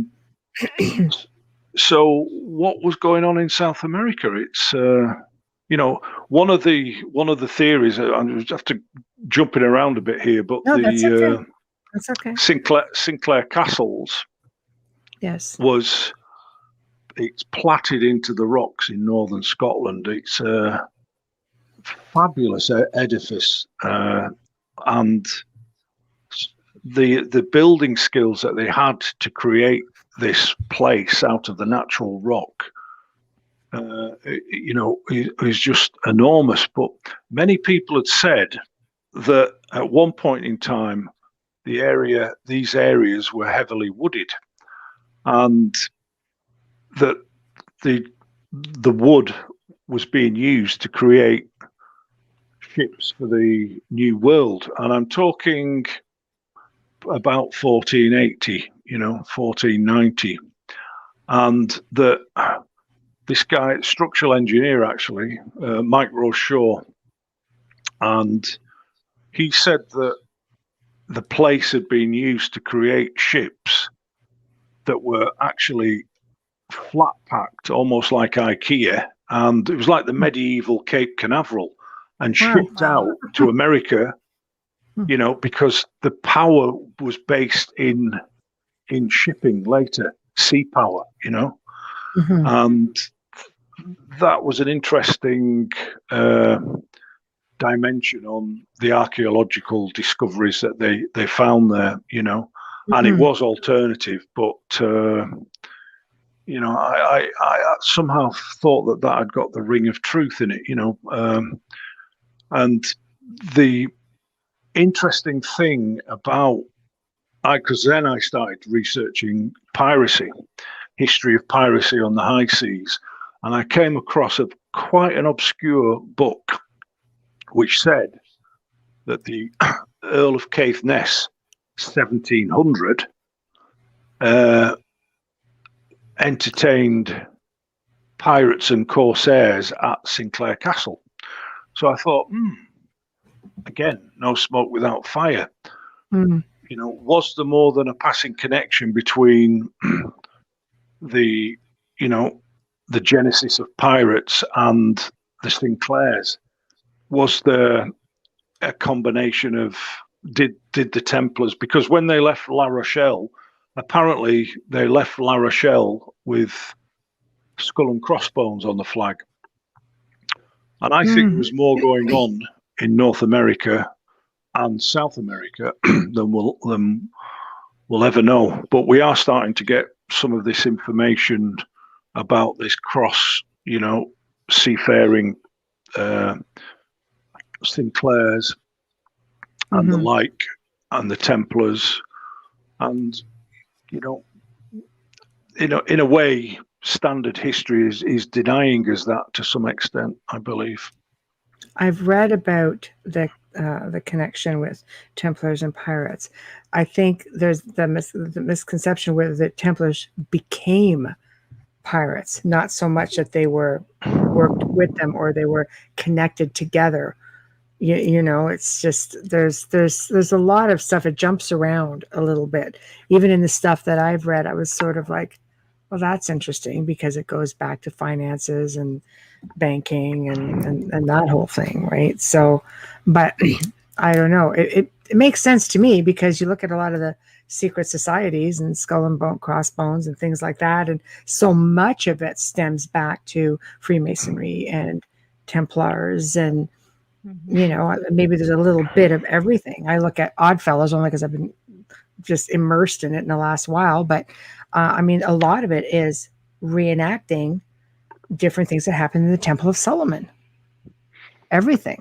So what was going on in South America? It's one of the theories. I have to jumping around a bit here, but That's okay. Sinclair Castles. Yes. It's platted into the rocks in northern Scotland. It's a fabulous edifice, and the building skills that they had to create this place out of the natural rock, is just enormous. But many people had said that at one point in time, these areas were heavily wooded, and that the wood was being used to create ships for the New World. And I'm talking about 1480, 1490. And this guy, structural engineer, actually, Mike Rochaw, and he said that the place had been used to create ships that were actually flat packed, almost like IKEA, and it was like the medieval Cape Canaveral, and shipped out to America, because the power was based in shipping later, sea power, and that was an interesting dimension on the archaeological discoveries that they found there, and it was alternative, but I somehow thought that had got the ring of truth in it, and the interesting thing because then I started researching piracy, history of piracy on the high seas, and I came across quite an obscure book which said that the Earl of Caithness, 1700, entertained pirates and corsairs at Sinclair Castle. So I thought, again, no smoke without fire. Was there more than a passing connection between the genesis of pirates and the Sinclairs? Was there a combination of did the Templars, because when they left La Rochelle, apparently they left La Rochelle with skull and crossbones on the flag. And I think there was more going on in North America and South America than we'll ever know. But we are starting to get some of this information about this seafaring Sinclairs and the like, and the Templars, and in a way, standard history is denying us that to some extent, I believe. I've read about the connection with Templars and pirates. I think there's the misconception where the Templars became pirates, not so much that they worked with them or they were connected together. It's just there's a lot of stuff. It jumps around a little bit. Even in the stuff that I've read, I was sort of like, well, that's interesting because it goes back to finances and banking and that whole thing, right? So, but I don't know. It makes sense to me because you look at a lot of the secret societies and skull and crossbones and things like that, and so much of it stems back to Freemasonry and Templars and maybe there's a little bit of everything. I look at Oddfellows only because I've been just immersed in it in the last while, but a lot of it is reenacting different things that happened in the Temple of Solomon. Everything.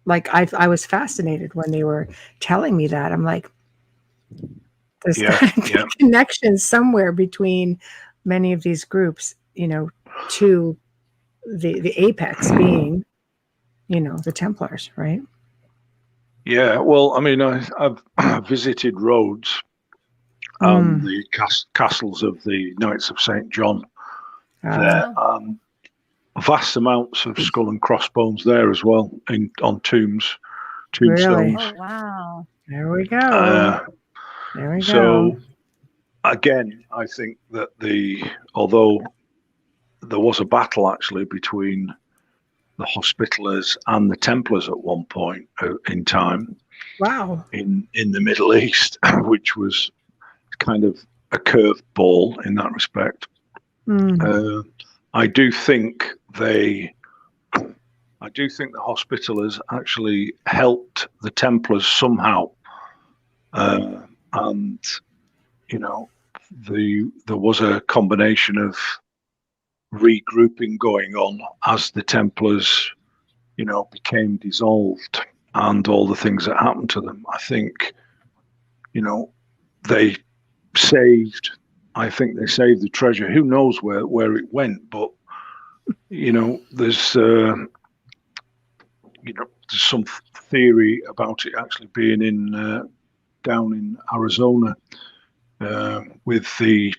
Like I was fascinated when they were telling me that. I'm like, there's a connection somewhere between many of these groups, to the apex being, the Templars, right? Yeah, well, I've visited Rhodes and the castles of the Knights of St. John there. Vast amounts of skull and crossbones there as well, on tombstones. Really? Oh, wow. There we go. So, again, I think that although there was a battle actually between the Hospitallers and the Templars at one point in time. Wow. In the Middle East, which was kind of a curved ball in that respect. I do think the Hospitallers actually helped the Templars somehow, and there was a combination of regrouping going on as the Templars, became dissolved, and all the things that happened to them. I think, they saved the treasure. Who knows where it went? But there's some theory about it actually being in down in Arizona, with the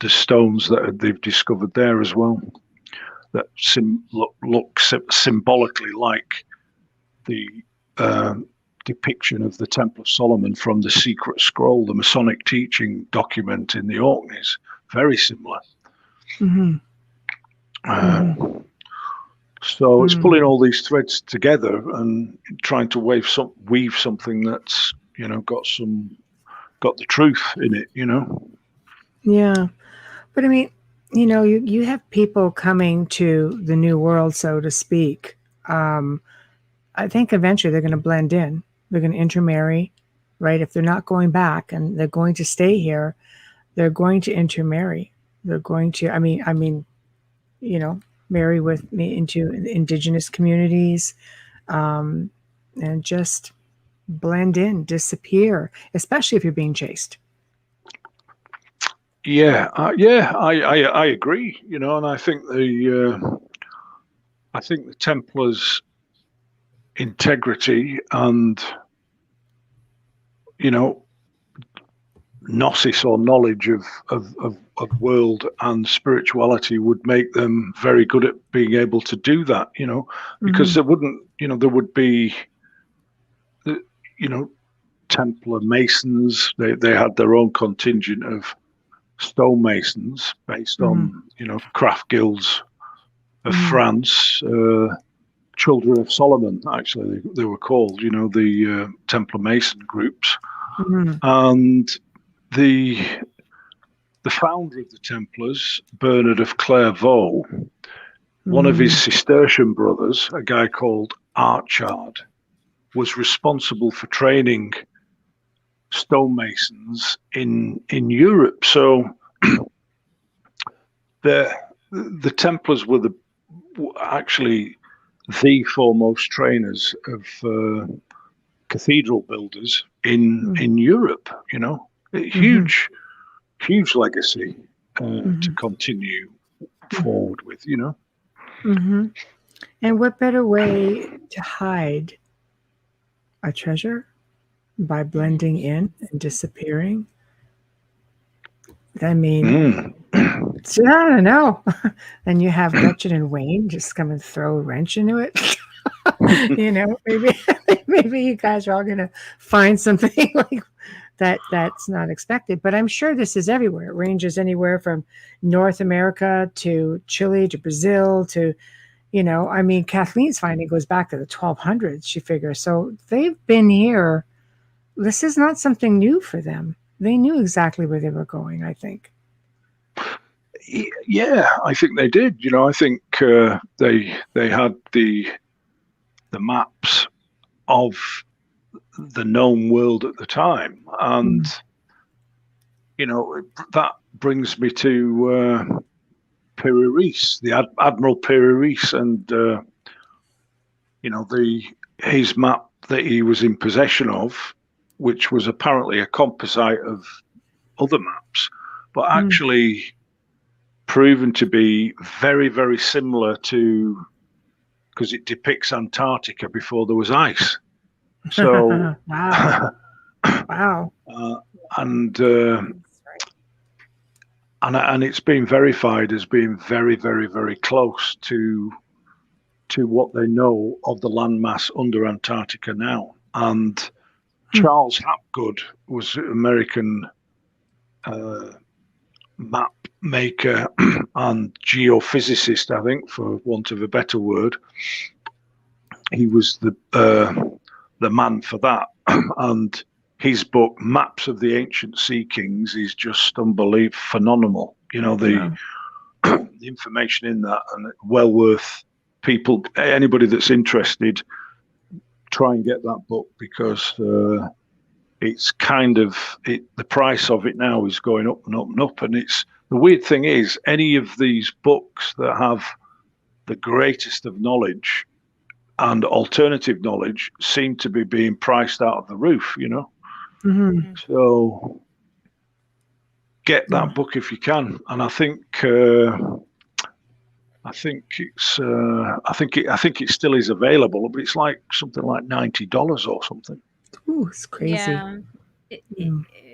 stones that they've discovered there as well, that look symbolically like the depiction of the Temple of Solomon from the Secret Scroll, the Masonic teaching document in the Orkneys. Very similar. So it's pulling all these threads together and trying to weave something that's got the truth in it. Yeah, but I mean, you have people coming to the new world, so to speak. I think eventually they're going to blend in. They're going to intermarry, right? If they're not going back and they're going to stay here, they're going to intermarry. They're going to, marry into indigenous communities, and just blend in, disappear, especially if you're being chased. Yeah, I agree. And I think the Templars' integrity and gnosis or knowledge of world and spirituality would make them very good at being able to do that, because there would be Templar Masons. They had their own contingent of stonemasons based on craft guilds of France, Children of Solomon, actually they were called, the Templar Mason groups. And the founder of the Templars, Bernard of Clairvaux, one of his Cistercian brothers, a guy called Archard, was responsible for training stonemasons in Europe. So the Templars were actually the foremost trainers of cathedral builders in Europe. Huge legacy to continue forward with. And what better way to hide a treasure by blending in and disappearing? I mean, I don't know. Then you have Gretchen and Wayne just come and throw a wrench into it. Maybe you guys are all going to find something like that's not expected. But I'm sure this is everywhere. It ranges anywhere from North America to Chile to Brazil to, Kathleen's finding goes back to the 1200s, she figures. So they've been here. This is not something new for them. They knew exactly where they were going, I think. Yeah, I think they did. I think they had the maps of the known world at the time, and that brings me to Piri-Reis, the Admiral Piri-Reis, and his map that he was in possession of, which was apparently a composite of other maps, but actually proven to be very, very similar to, because it depicts Antarctica before there was ice. So, wow. And it's been verified as being very, very, very close to what they know of the landmass under Antarctica now. And Charles Hapgood was an American map maker and geophysicist, I think, for want of a better word. He was the man for that. And his book, Maps of the Ancient Sea Kings, is just unbelievable, phenomenal. You know, the information in that, and well worth people, anybody that's interested, try and get that book, because it's kind of, the price of it now is going up and up and up. And it's, the weird thing is, any of these books that have the greatest of knowledge and alternative knowledge seem to be being priced out of the roof, you know. Mm-hmm. So get that book if you can. And I think it still is available, but it's like something like $90 or something. Ooh, it's crazy. Yeah,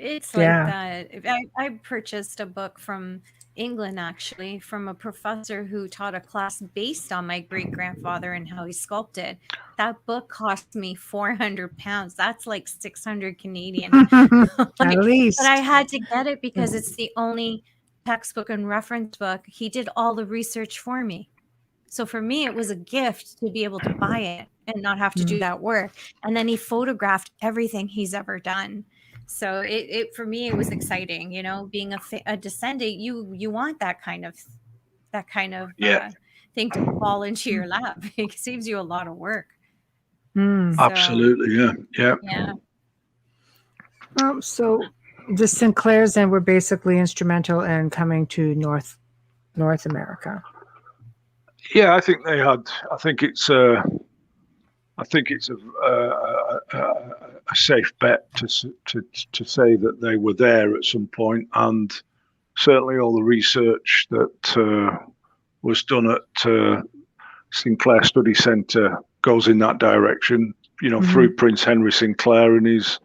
it's like that. I purchased a book from England, actually, from a professor who taught a class based on my great grandfather and how he sculpted. That book cost me £400. That's like 600 Canadian. At least. But I had to get it because it's the only textbook and reference book. He did all the research for me. So for me, it was a gift to be able to buy it and not have to do that work. And then he photographed everything he's ever done. So it for me, it was exciting, you know, being a descendant. You want that kind of thing to fall into your lap. It saves you a lot of work. Absolutely, yeah. So the Sinclairs then were basically instrumental in coming to North America. Yeah, I think they had. I think it's a safe bet to say that they were there at some point, and certainly all the research that was done at Sinclair Study Centre goes in that direction. You know, through Prince Henry Sinclair and his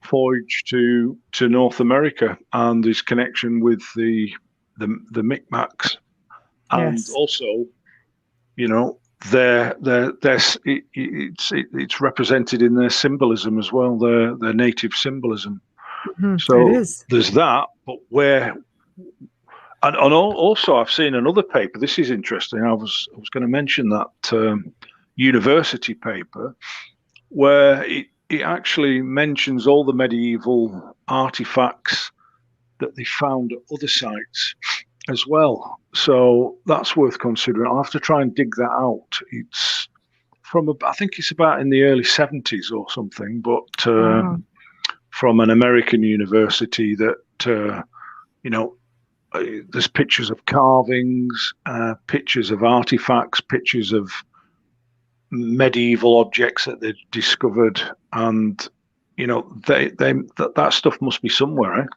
voyage to North America and his connection with the Micmacs. And also, you know, it's represented in their symbolism as well, their native symbolism. So there's that, but also I've seen another paper. This is interesting. I was going to mention that university paper where it actually mentions all the medieval artifacts that they found at other sites as well. So that's worth considering. I'll have to try and dig that out. It's from, I think it's about in the early 70s or something, but from an American university that, you know, there's pictures of carvings, pictures of artifacts, pictures of medieval objects that they've discovered. And, you know, that stuff must be somewhere, eh?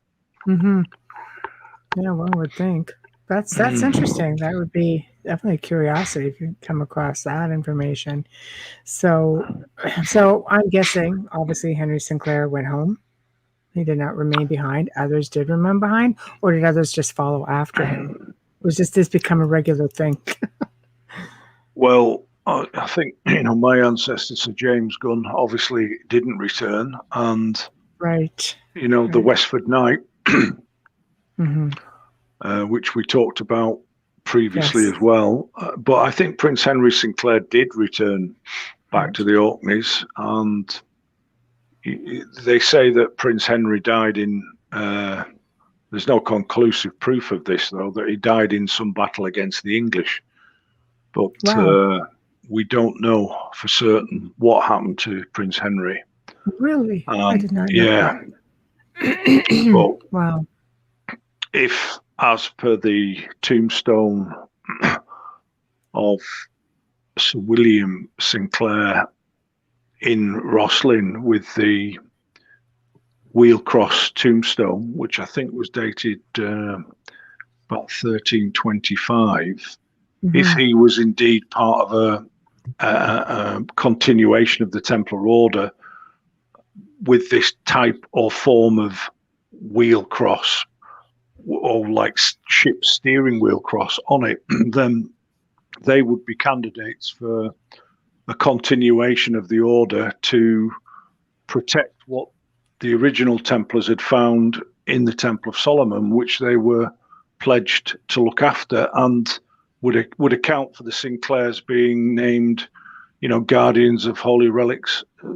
Yeah, one would think. That's interesting. That would be definitely a curiosity if you come across that information. So I'm guessing, obviously, Henry Sinclair went home. He did not remain behind. Others did remain behind, or did others just follow after him? Was this become a regular thing? Well, I think, you know, my ancestor, Sir James Gunn, obviously didn't return, and you know, the Westford Knight. Which we talked about previously as well. But I think Prince Henry Sinclair did return back to the Orkneys, and they say that Prince Henry died in, there's no conclusive proof of this though, that he died in some battle against the English. But we don't know for certain what happened to Prince Henry. Really? I did not know that. But if, as per the tombstone of Sir William Sinclair in Rosslyn with the wheelcross tombstone, which I think was dated about 1325, if he was indeed part of a continuation of the Templar Order with this type or form of wheelcross, or like ship steering wheel cross on it, then they would be candidates for a continuation of the order to protect what the original Templars had found in the Temple of Solomon, which they were pledged to look after, and would account for the Sinclairs being named, guardians of holy relics, as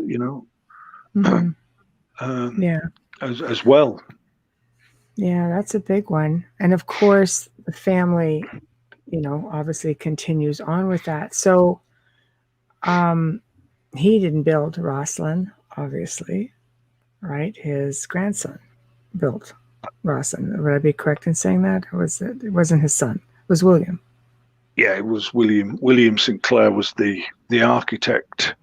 well. Yeah, that's a big one. And of course, the family, obviously continues on with that. So he didn't build Rosslyn, obviously, right? His grandson built Rosslyn. Would I be correct in saying that? Or it wasn't his son? It was William. Yeah, it was William. William Sinclair was the architect.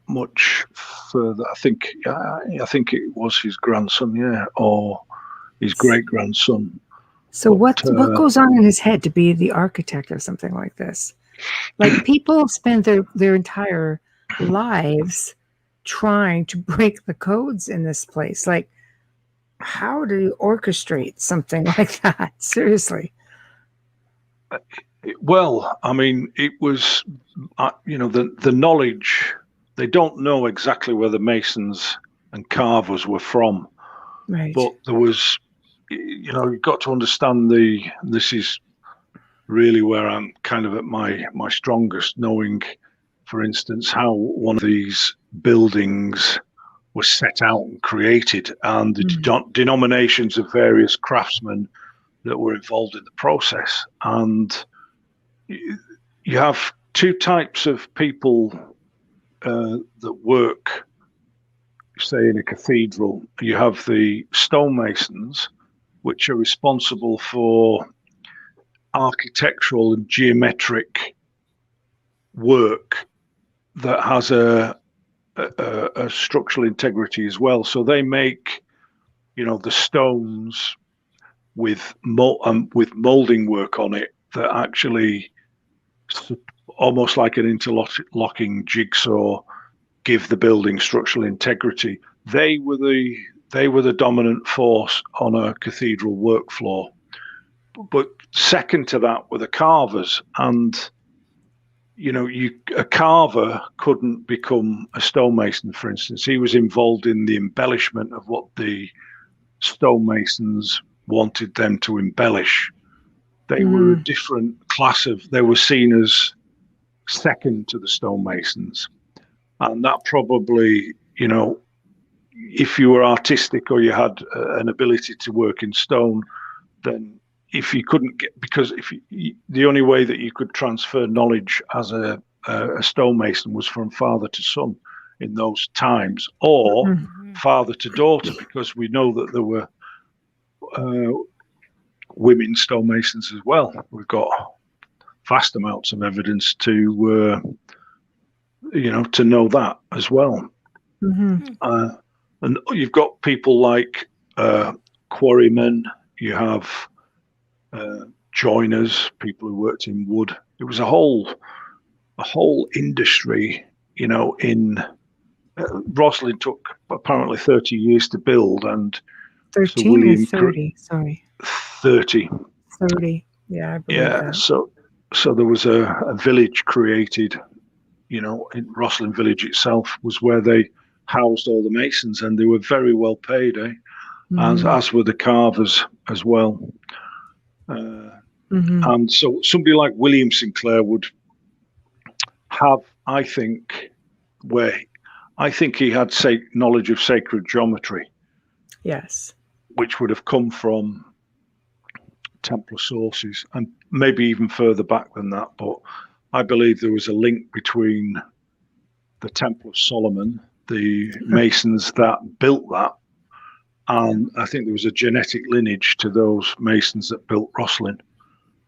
Much further, I think it was his grandson, or his great grandson. So what goes on in his head to be the architect of something like this? Like, people spend their entire lives trying to break the codes in this place. Like, how do you orchestrate something like that? Seriously. Well, I mean, it was, the knowledge. They don't know exactly where the masons and carvers were from, right? But there was, you've got to understand this is really where I'm kind of at my strongest, knowing, for instance, how one of these buildings was set out and created, and the denominations of various craftsmen that were involved in the process. And you have two types of people that work, say, in a cathedral. You have the stonemasons, which are responsible for architectural and geometric work that has a structural integrity as well. So they make, the stones with molding work on it that actually, almost like an interlocking jigsaw, give the building structural integrity. They were the dominant force on a cathedral work floor. But second to that were the carvers, and a carver couldn't become a stonemason, for instance. He was involved in the embellishment of what the stonemasons wanted them to embellish. They were a different class they were seen as second to the stonemasons. And that probably, if you were artistic or you had an ability to work in stone, then if you couldn't because the only way that you could transfer knowledge as a stonemason was from father to son in those times, or father to daughter, because we know that there were women stonemasons as well. We've got vast amounts of evidence to know that as well. And you've got people like quarrymen. You have joiners, people who worked in wood. It was a whole industry. In Rosslyn took apparently 30 years to build, and 13 or 30. Sorry, 30. 30. Yeah, I believe that. So there was a village created. In Rosslyn village itself was where they housed all the masons, and they were very well paid, as were the carvers as well. And so somebody like William Sinclair would have, I think he had knowledge of sacred geometry. Yes. Which would have come from Templar sources, and maybe even further back than that. But I believe there was a link between the Temple of Solomon, the masons that built that, and I think there was a genetic lineage to those masons that built Rosslyn.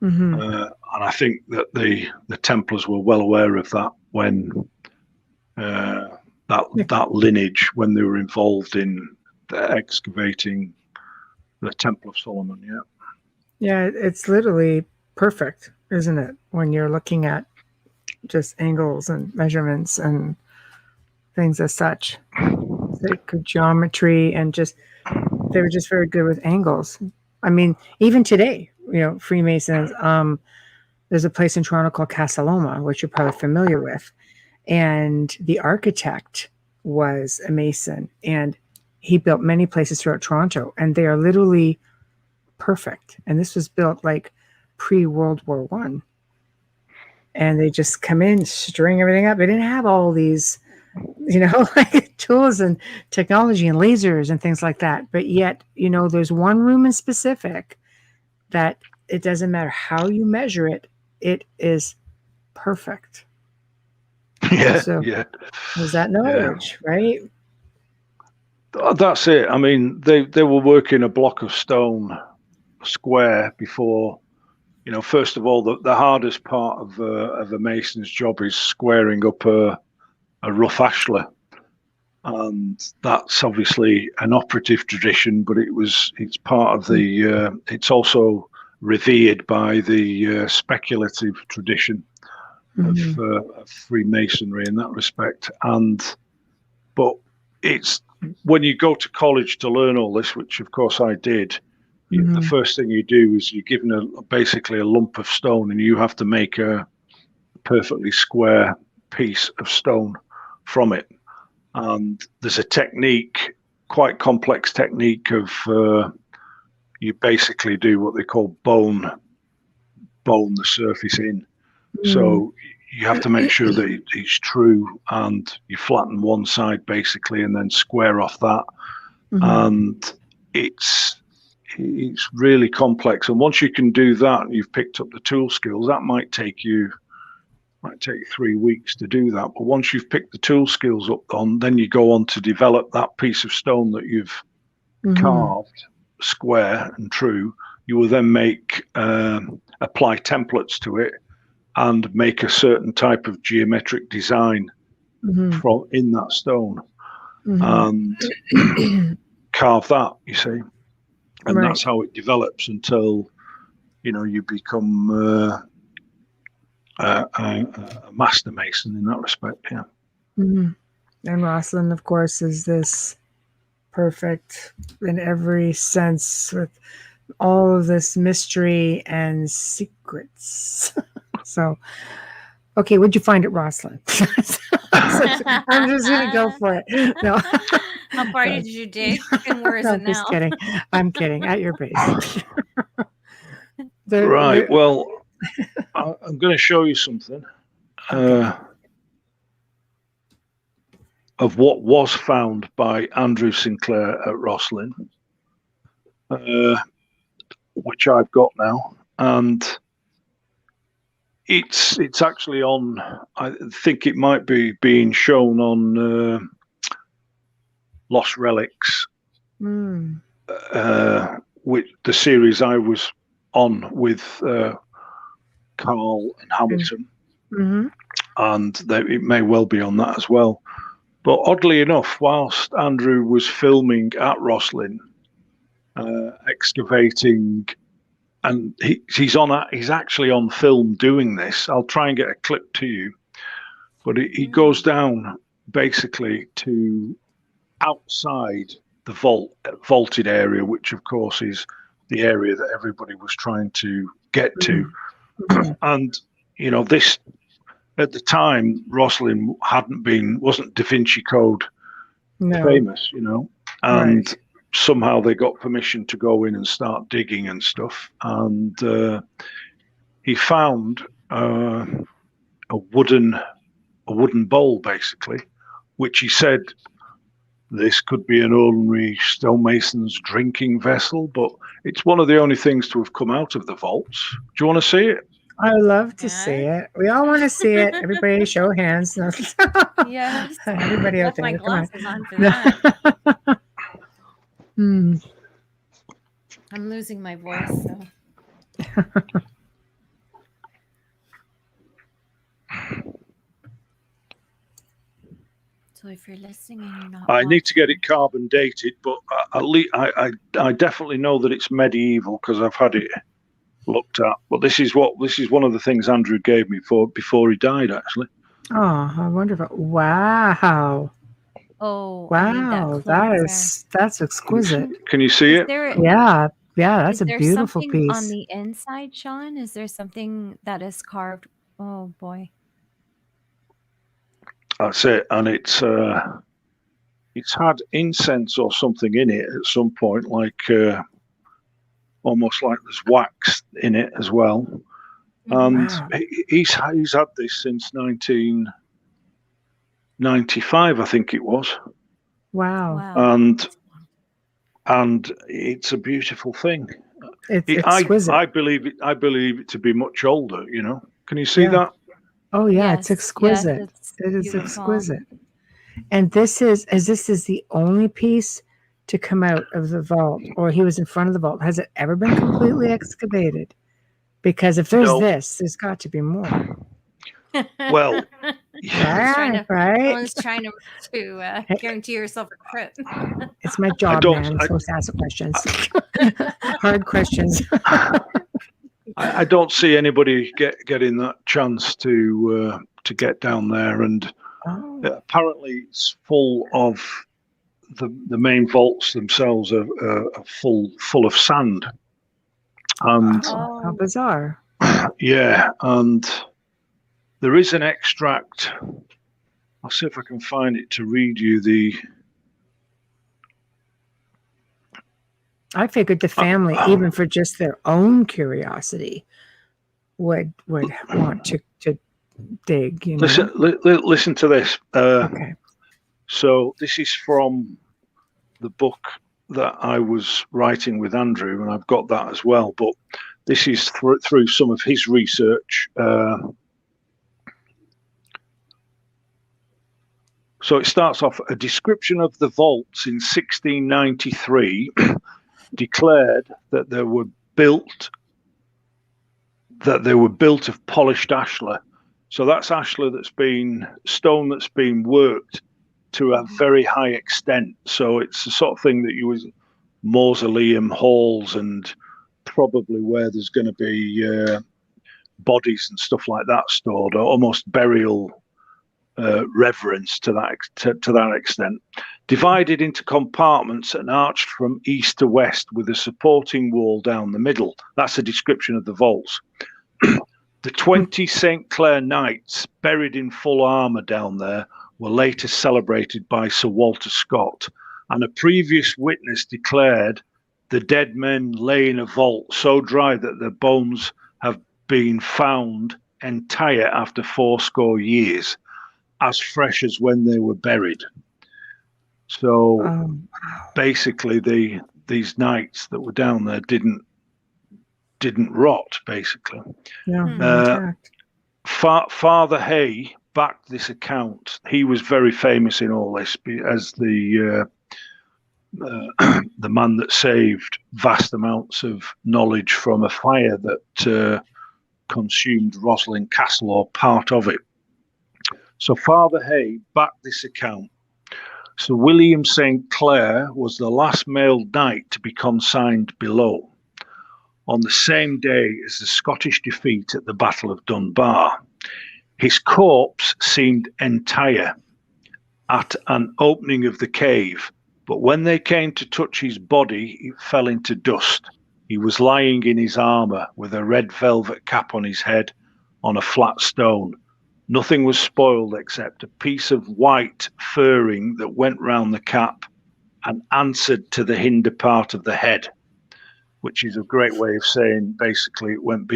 And I think that the Templars were well aware of that when that lineage, when they were involved in excavating the Temple of Solomon. Yeah, it's literally perfect, isn't it? When you're looking at just angles and measurements and things as such, sacred geometry, and they were just very good with angles. I mean, even today, Freemasons, there's a place in Toronto called Casa Loma, which you're probably familiar with. And the architect was a Mason, and he built many places throughout Toronto, and they are literally perfect. And this was built like pre-World War One. And they just come in, string everything up. They didn't have all these, like tools and technology and lasers and things like that. But yet, there's one room in specific that it doesn't matter how you measure it, it is perfect. Yeah, so yeah. Was that knowledge, right? That's it. I mean, they were working a block of stone square before. First of all, the hardest part of a mason's job is squaring up a rough ashlar, and that's obviously an operative tradition, but it's part of the. It's also revered by the speculative tradition of Freemasonry in that respect, but it's when you go to college to learn all this, which of course I did. The first thing you do is you're given basically a lump of stone, and you have to make a perfectly square piece of stone from it. And there's a technique, quite complex technique of you basically do what they call bone the surface in. So you have to make sure that it's true, and you flatten one side basically, and then square off that. And it's really complex, and once you can do that and you've picked up the tool skills, that might take 3 weeks to do that. But once you've picked the tool skills up then you go on to develop that piece of stone that you've carved square and true. You will then apply templates to it and make a certain type of geometric design in that stone and carve that, you see. And that's how it develops until, you become a master mason in that respect. Yeah. And Rosslyn, of course, is this perfect in every sense with all of this mystery and secrets. So, okay, what'd you find at Rosslyn? I'm just going to go for it. No. How far did you dig? And where is it now? Just kidding. I'm kidding. At your base. Well, I'm going to show you something of what was found by Andrew Sinclair at Rosslyn, which I've got now, and it's actually on. I think it might be being shown on Lost Relics, with the series I was on with Carl and Hamilton, and it may well be on that as well. But oddly enough, whilst Andrew was filming at Rosslyn, excavating, and he's actually on film doing this. I'll try and get a clip to you, but he goes down basically to outside the vaulted area, which of course is the area that everybody was trying to get to. And this at the time, Rosslyn wasn't Da Vinci Code famous, and somehow they got permission to go in and start digging and stuff. And he found a wooden bowl, basically, which he said this could be an ordinary stonemason's drinking vessel, but it's one of the only things to have come out of the vaults. Do you want to see it? I love to see it. We all want to see it. Everybody show hands. Yes. Everybody out there. My glasses on for that. I'm losing my voice, so. So if you're listening and you're not, I need to get it carbon dated, but at least I definitely know that it's medieval because I've had it looked at. But this is one of the things Andrew gave me before he died, actually. Oh, how wonderful! Wow. Oh, wow, that's exquisite. Can you see it? Yeah, that's a beautiful piece. On the inside, Shawn, is there something that is carved? Oh boy. That's it, and it's it's had incense or something in it at some point, like almost like there's wax in it as well. And he's had this since 1995, I think it was. Wow. And it's a beautiful thing. It's exquisite. I believe it to be much older. Can you see that? Oh yeah, it's exquisite. Yes, it is exquisite. And this is the only piece to come out of the vault, or he was in front of the vault. Has it ever been completely excavated? Because if there's there's got to be more. Well, Someone's trying to guarantee yourself a trip. It's my job, man. I'm supposed to ask questions. Hard questions. I don't see anybody getting that chance to get down there, and apparently it's full of the main vaults themselves are full of sand. And how bizarre! Yeah, and there is an extract. I'll see if I can find it to read you the. I figured the family, even for just their own curiosity, would want to dig. Listen to this. Okay. So this is from the book that I was writing with Andrew, and I've got that as well. But this is through some of his research. So it starts off, a description of the vaults in 1693 declared that they were built of polished ashlar. So that's ashlar stone that's been worked to a very high extent. So it's the sort of thing that you was mausoleum halls, and probably where there's going to be bodies and stuff like that stored, or almost burial reverence to that extent. Divided into compartments and arched from east to west with a supporting wall down the middle. That's a description of the vaults. The 20 St. Clair Knights buried in full armour down there were later celebrated by Sir Walter Scott, and a previous witness declared the dead men lay in a vault so dry that their bones have been found entire after 80 years, as fresh as when they were buried. So basically these knights that were down there didn't rot, basically. Father Hay backed this account. He was very famous in all this as the man that saved vast amounts of knowledge from a fire that consumed Roslin Castle, or part of it. So Father Hay backed this account. Sir William St. Clair was the last male knight to be consigned below, on the same day as the Scottish defeat at the Battle of Dunbar. His corpse seemed entire at an opening of the cave, but when they came to touch his body, it fell into dust. He was lying in his armour with a red velvet cap on his head on a flat stone. Nothing was spoiled except a piece of white furring that went round the cap and answered to the hinder part of the head, which is a great way of saying basically went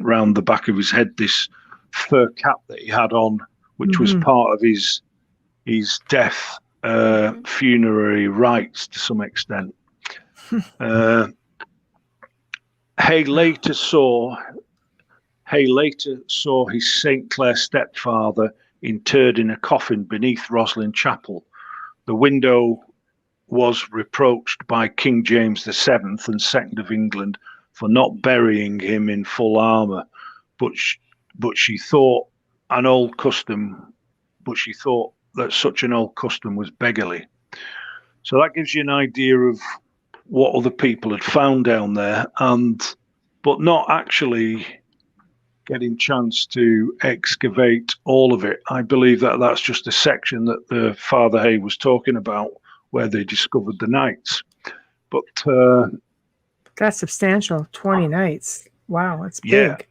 round the back of his head, this fur cap that he had on, which was part of his death funerary rites to some extent. Hay later saw his St. Clair stepfather interred in a coffin beneath Roslin Chapel. The window was reproached by King James VII and II of England for not burying him in full armour, but she thought that such an old custom was beggarly. So that gives you an idea of what other people had found down there, but not actually getting chance to excavate all of it. I believe that that's just a section that the Father Hay was talking about, where they discovered the knights. But that's substantial. 20 knights. Wow, that's big.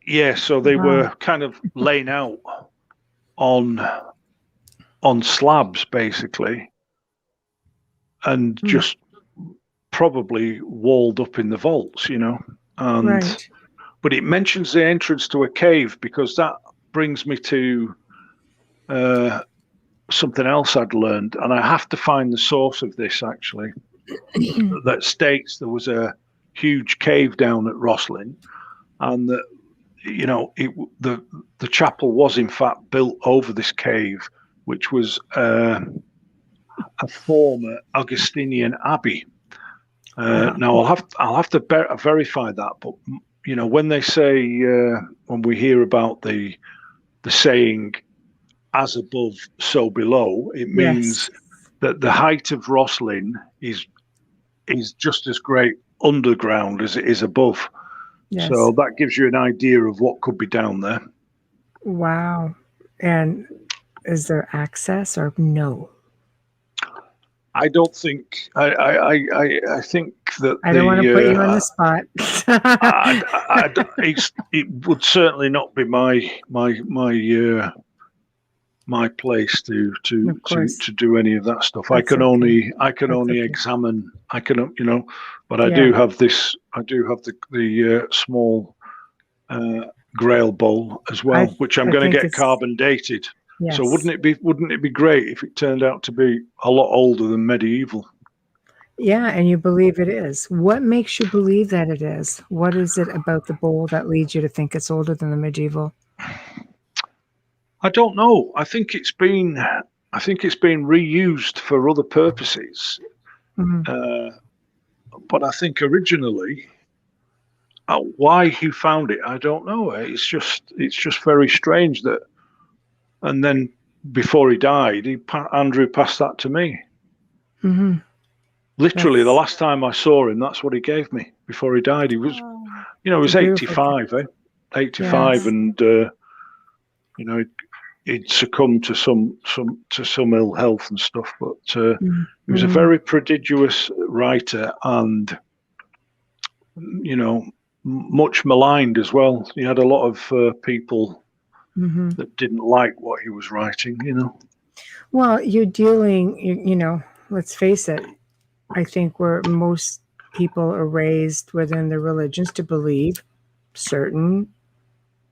Yeah. So they were kind of laying out on on slabs, basically, and just probably walled up in the vaults, And right. But it mentions the entrance to a cave, because that brings me to something else I'd learned, and I have to find the source of this actually. That states there was a huge cave down at Roslin, and that the chapel was in fact built over this cave, which was a former Augustinian abbey. Now I'll have to verify that, but when they say when we hear about the saying "as above, so below," it means that the height of Roslin is just as great underground as it is above. Yes. So that gives you an idea of what could be down there. Wow. And is there access or no? I don't think. I think that I don't want to put you on the spot. It would certainly not be my place to do any of that stuff. I can only examine. But I do have this. I do have the small Grail bowl as well, which I'm going to get carbon dated. Yes. So wouldn't it be great if it turned out to be a lot older than medieval? Yeah, and you believe it is. What makes you believe that it is? What is it about the bowl that leads you to think it's older than the medieval? I don't know. I think it's been reused for other purposes. Mm-hmm. But I think originally, why he found it, I don't know. It's just very strange that. And then before he died, Andrew passed that to me. Mm-hmm. Literally, the last time I saw him, that's what he gave me. Before he died, he was, he was 85, 85, yes. And he'd succumbed to some ill health and stuff. But he was a very prodigious writer, and much maligned as well. He had a lot of people. Mm-hmm. That didn't like what he was writing, Well, you're dealing, let's face it, I think where most people are raised within their religions to believe certain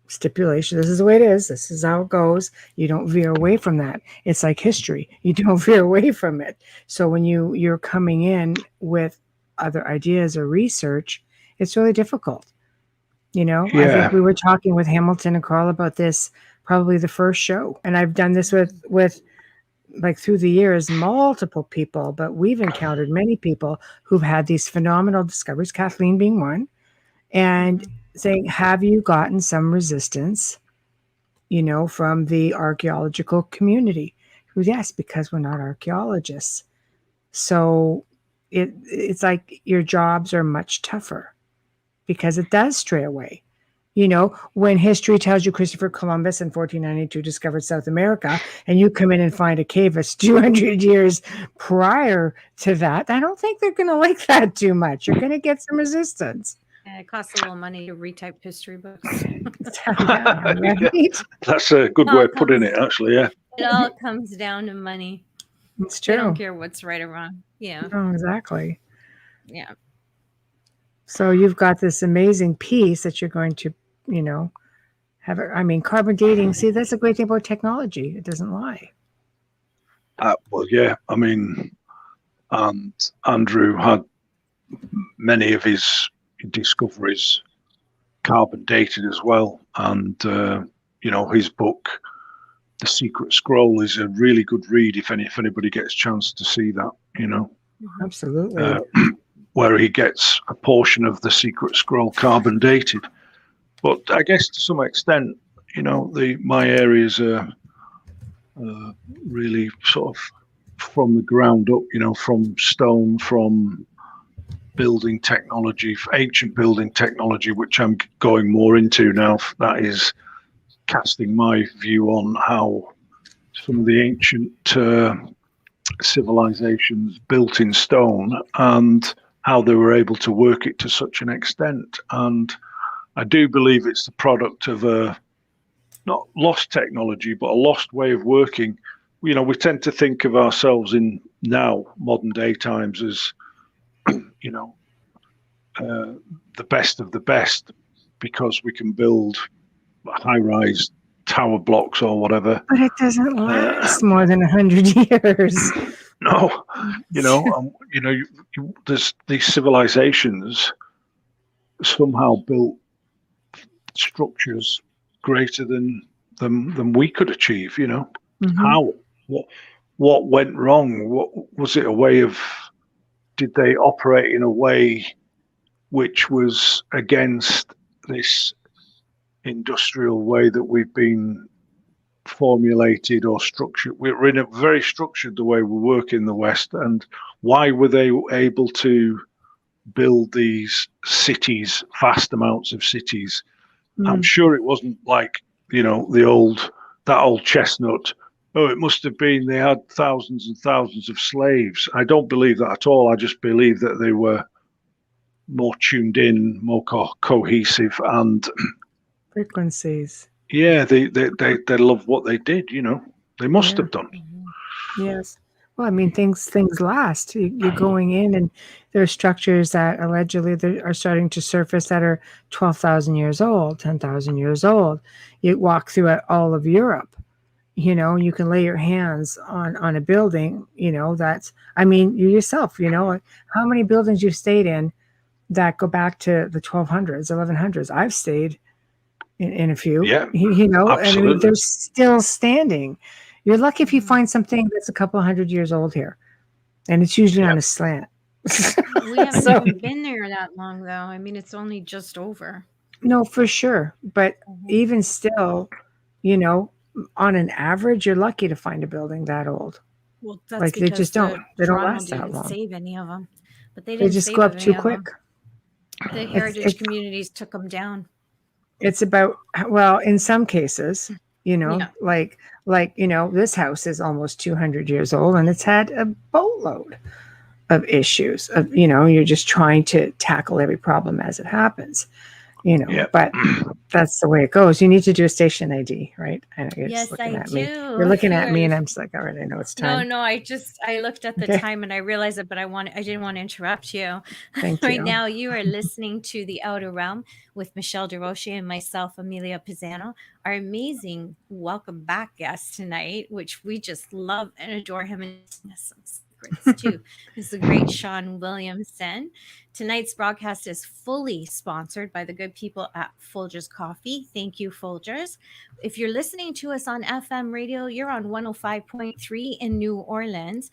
stipulations. This is the way it is. This is how it goes. You don't veer away from that. It's like history. You don't veer away from it. So when you're coming in with other ideas or research, it's really difficult. I think we were talking with Hamilton and Carl about this probably the first show. And I've done this with like through the years, multiple people, but we've encountered many people who've had these phenomenal discoveries, Kathleen being one, and saying, have you gotten some resistance, from the archaeological community? Yes, because we're not archaeologists. So it's like your jobs are much tougher. Because it does stray away. When history tells you Christopher Columbus in 1492 discovered South America, and you come in and find a cave that's 200 years prior to that, I don't think they're going to like that too much. You're going to get some resistance. Yeah, it costs a little money to retype history books. Right? That's a good way of putting it, actually, yeah. It all comes down to money. It's true. I don't care what's right or wrong. Yeah. Oh, exactly. Yeah. So you've got this amazing piece that you're going to, have. Carbon dating. See, that's a great thing about technology. It doesn't lie. Well, yeah. And Andrew had many of his discoveries carbon dated as well. And, his book, The Secret Scroll, is a really good read if anybody gets a chance to see that, Absolutely. Where he gets a portion of the Secret Scroll carbon dated. But I guess to some extent, my areas are really sort of from the ground up, from stone, from building technology, ancient building technology, which I'm going more into now. That is casting my view on how some of the ancient civilizations built in stone and how they were able to work it to such an extent. And I do believe it's the product of a not lost technology, but a lost way of working we tend to think of ourselves in now modern day times as, the best of the best because we can build high-rise tower blocks or whatever. But it doesn't last more than 100 years. No, there's these civilizations somehow built structures greater than we could achieve. How? What went wrong? What was it? Did they operate in a way which was against this industrial way that we've been formulated or structured? We're in a very structured the way we work in the West, and why were they able to build these cities, vast amounts of cities? I'm sure it wasn't like that old chestnut. Oh, it must have been they had thousands and thousands of slaves. I don't believe that at all. I just believe that they were more tuned in, more cohesive, and frequencies. Yeah, they love what they did. They must have done. Yes. Well, I mean, things last. You're going in, and there are structures that allegedly are starting to surface that are 12,000 years old, 10,000 years old. You walk through all of Europe. You can lay your hands on a building. That's. I mean, you yourself. How many buildings you've stayed in that go back to the 1200s, 1100s? I've stayed in a few. Yeah. And they're still standing. You're lucky if you find something that's a couple hundred years old here, and it's usually on a slant. We haven't even been there that long, though. I mean, it's only just over. No, for sure. But even still, on an average, you're lucky to find a building that old. Well, that's because they just don't last that long. Save any of them, but they just go up too quick. The heritage communities took them down. It's about, well, in some cases, like this house is almost 200 years old, and it's had a boatload of issues of, you're just trying to tackle every problem as it happens, but that's the way it goes. You need to do a station ID, right? I know you're yes, just looking I at do. me. You're looking at me, and I'm just like, all right, I know it's time. No, I looked at the time and I realized it, but I didn't want to interrupt you. Thank right you. now, you are listening to The Outer Realm with Michelle Desrochers and myself, Amelia Pisano. Our amazing welcome back guest tonight, which we just love and adore him, and some secrets too, is the great Shawn Williamson. Tonight's broadcast is fully sponsored by the good people at Folgers Coffee. Thank you, Folgers. If you're listening to us on FM radio, you're on 105.3 in New Orleans.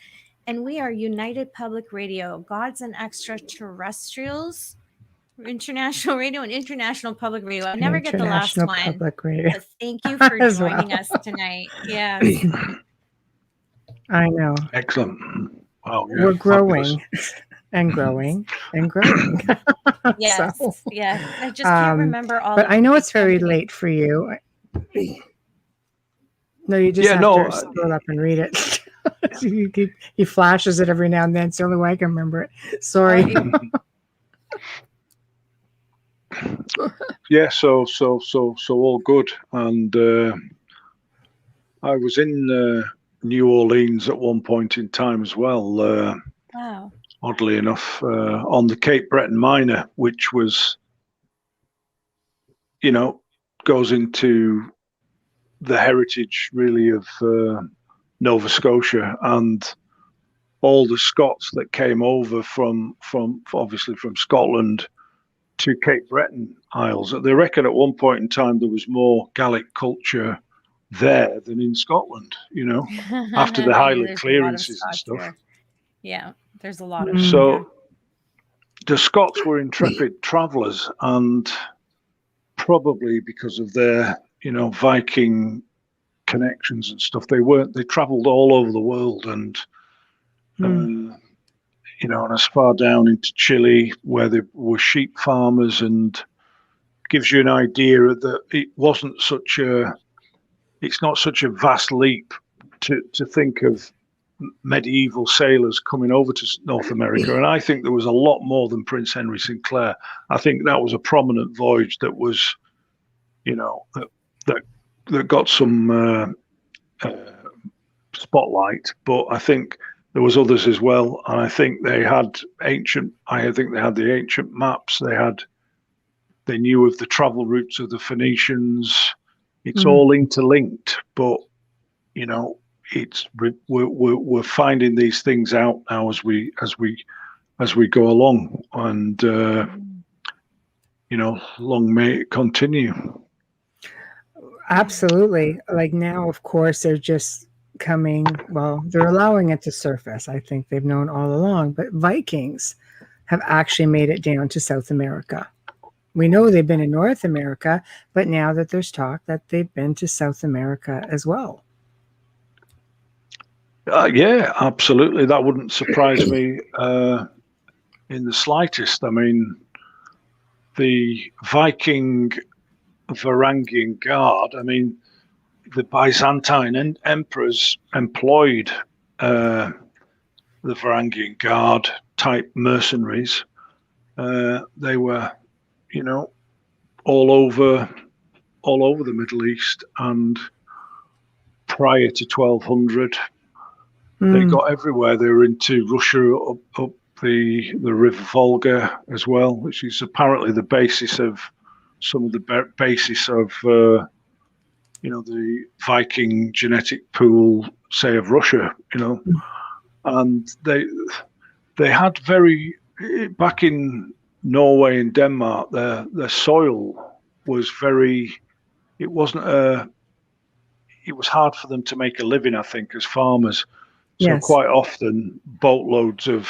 And we are United Public Radio, Gods and Extraterrestrials, International Radio, and International Public Radio. I never get the last one. Public Radio. But thank you for joining us tonight. Yes. I know. Excellent. Wow. Yeah, we're growing and growing and growing. Yes. So, yeah. I just can't remember all. But I know it's very late for you. No, you just have to scroll up and read it. He flashes it every now and then. It's the only way I can remember it. Sorry. Yeah, so all good. And I was in New Orleans at one point in time as well. Wow. Oddly enough, on the Cape Breton Minor, which was, goes into the heritage really of Nova Scotia, and all the Scots that came over from obviously from Scotland to Cape Breton Isles. They reckon at one point in time there was more Gaelic culture there than in Scotland, after the Highland clearances and stuff. Here. Yeah, there's a lot of so the Scots were intrepid travelers, and probably because of their Viking connections and stuff, they traveled all over the world, and and as far down into Chile where there were sheep farmers, and gives you an idea that it's not such a vast leap to think of medieval sailors coming over to North America. And I think there was a lot more than Prince Henry Sinclair. I think that was a prominent voyage that was, that got some spotlight, but I think there was others as well, and I think they had the ancient maps. They knew of the travel routes of the Phoenicians. It's all interlinked, but we're finding these things out now as we go along, and long may it continue. Absolutely. Like now, of course, they're just coming. Well, they're allowing it to surface. I think they've known all along, but Vikings have actually made it down to South America. We know they've been in North America, but now that there's talk that they've been to South America as well. Yeah, absolutely. That wouldn't surprise me in the slightest. I mean, the Viking Varangian Guard, I mean, the Byzantine emperors employed the Varangian Guard type mercenaries. They were, all over the Middle East, and prior to 1200, they got everywhere. They were into Russia, up the River Volga as well, which is apparently the basis of some of the basis of the Viking genetic pool, say, of Russia. And they had back in Norway and Denmark, their soil was it was hard for them to make a living, I think, as farmers. So quite often boatloads of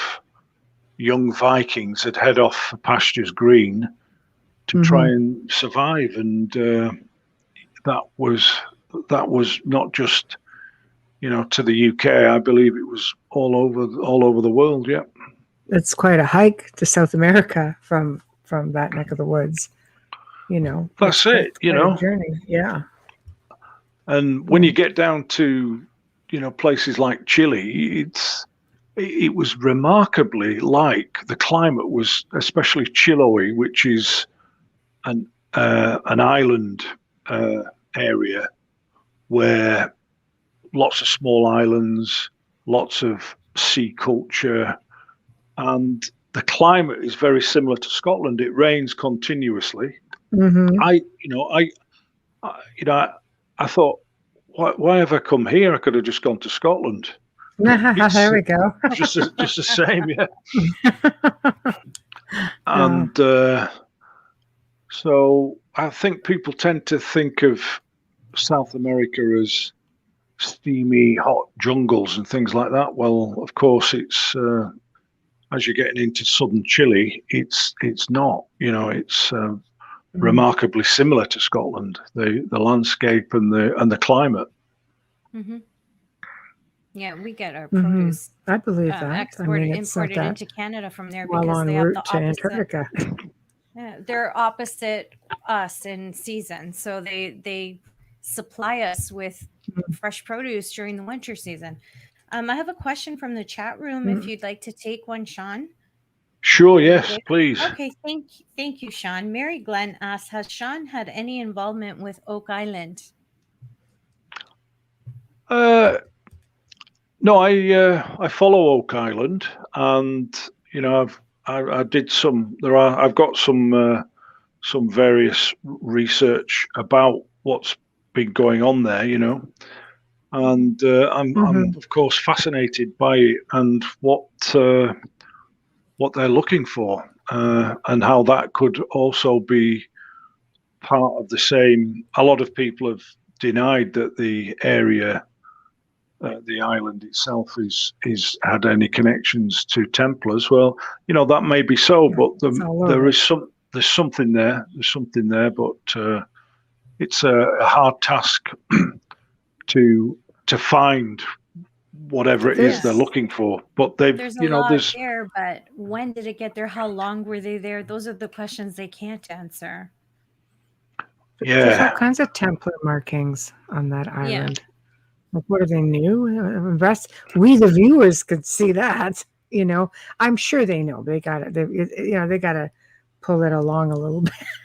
young Vikings would head off for pastures green to try and survive. And that was not just, to the UK. I believe it was all over the world. Yeah. It's quite a hike to South America from that neck of the woods. That's it. A journey. Yeah. And when you get down to places like Chile, it was remarkably like the climate was, especially Chiloé, which is an island area where lots of small islands, lots of sea culture, and the climate is very similar to Scotland. It rains continuously. I thought, why have I come here? I could have just gone to Scotland. There we go. just the same, yeah. And so I think people tend to think of South America as steamy, hot jungles and things like that. Well, of course, it's as you're getting into southern Chile, it's not. It's remarkably similar to Scotland, the landscape and the climate. Yeah, we get our produce. I believe that. Exported, imported into Canada from there well because on they have route the to opposite. Antarctica. Yeah, they're opposite us in season, so they supply us with fresh produce during the winter season. I have a question from the chat room. If you'd like to take one, Shawn. Sure. Yes, please. Okay. Thank you, Shawn. Mary Glenn asks, has Shawn had any involvement with Oak Island? No, I follow Oak Island, and I did some. I've got some various research about what's been going on there, and I'm of course fascinated by it and what they're looking for, and how that could also be part of the same. A lot of people have denied that the area, the island itself, is had any connections to Templars. Well, that may be so, but there's something there. There's something there, but it's a hard task to find whatever it is they're looking for. But there's a lot there, but when did it get there? How long were they there? Those are the questions they can't answer. Yeah, there's all kinds of Templar markings on that island. Yeah. Like, what are they new? We the viewers could see that. I'm sure they know. They got it. They got to pull it along a little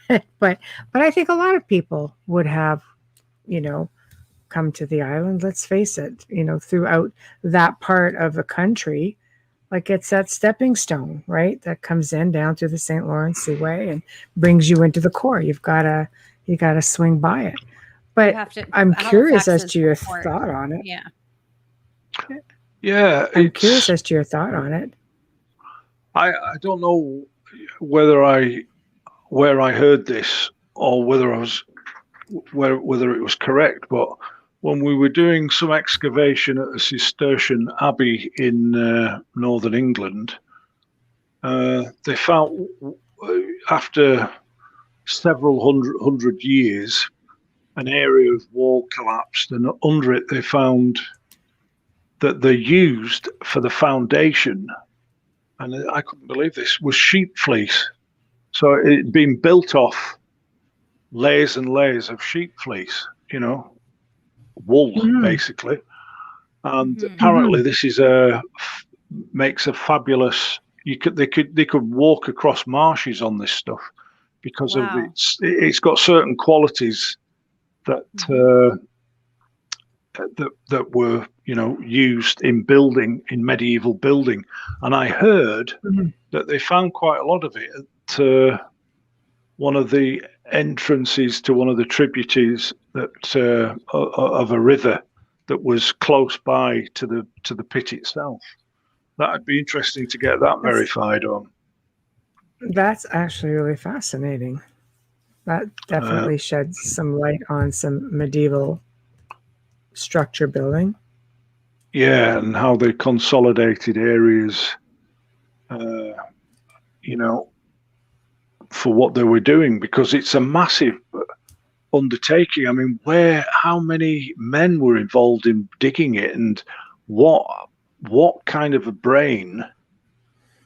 bit. but I think a lot of people would have, kind come to the island. Let's face it, throughout that part of the country, like it's that stepping stone, right? That comes in down through the St. Lawrence Seaway and brings you into the core. You gotta swing by it. But I'm curious as to your thought on it. Yeah. Yeah. I'm curious as to your thought on it. I don't know where I heard this or whether it was correct, but when we were doing some excavation at a Cistercian abbey in northern England, they found, after several hundred years, an area of wall collapsed, and under it they found that they used for the foundation, and I couldn't believe this, was sheep fleece. So it had been built off layers and layers of sheep fleece, wool, basically. And apparently this is makes a fabulous, they could walk across marshes on this stuff because of it's got certain qualities that that were used in medieval building. And I heard that they found quite a lot of it at one of the entrances to one of the tributaries that of a river that was close by to the pit itself. That'd be interesting to get that verified on. That's actually really fascinating. That definitely sheds some light on some medieval structure building. Yeah, and how they consolidated areas, for what they were doing, because it's a massive undertaking. I mean, how many men were involved in digging it, and what kind of a brain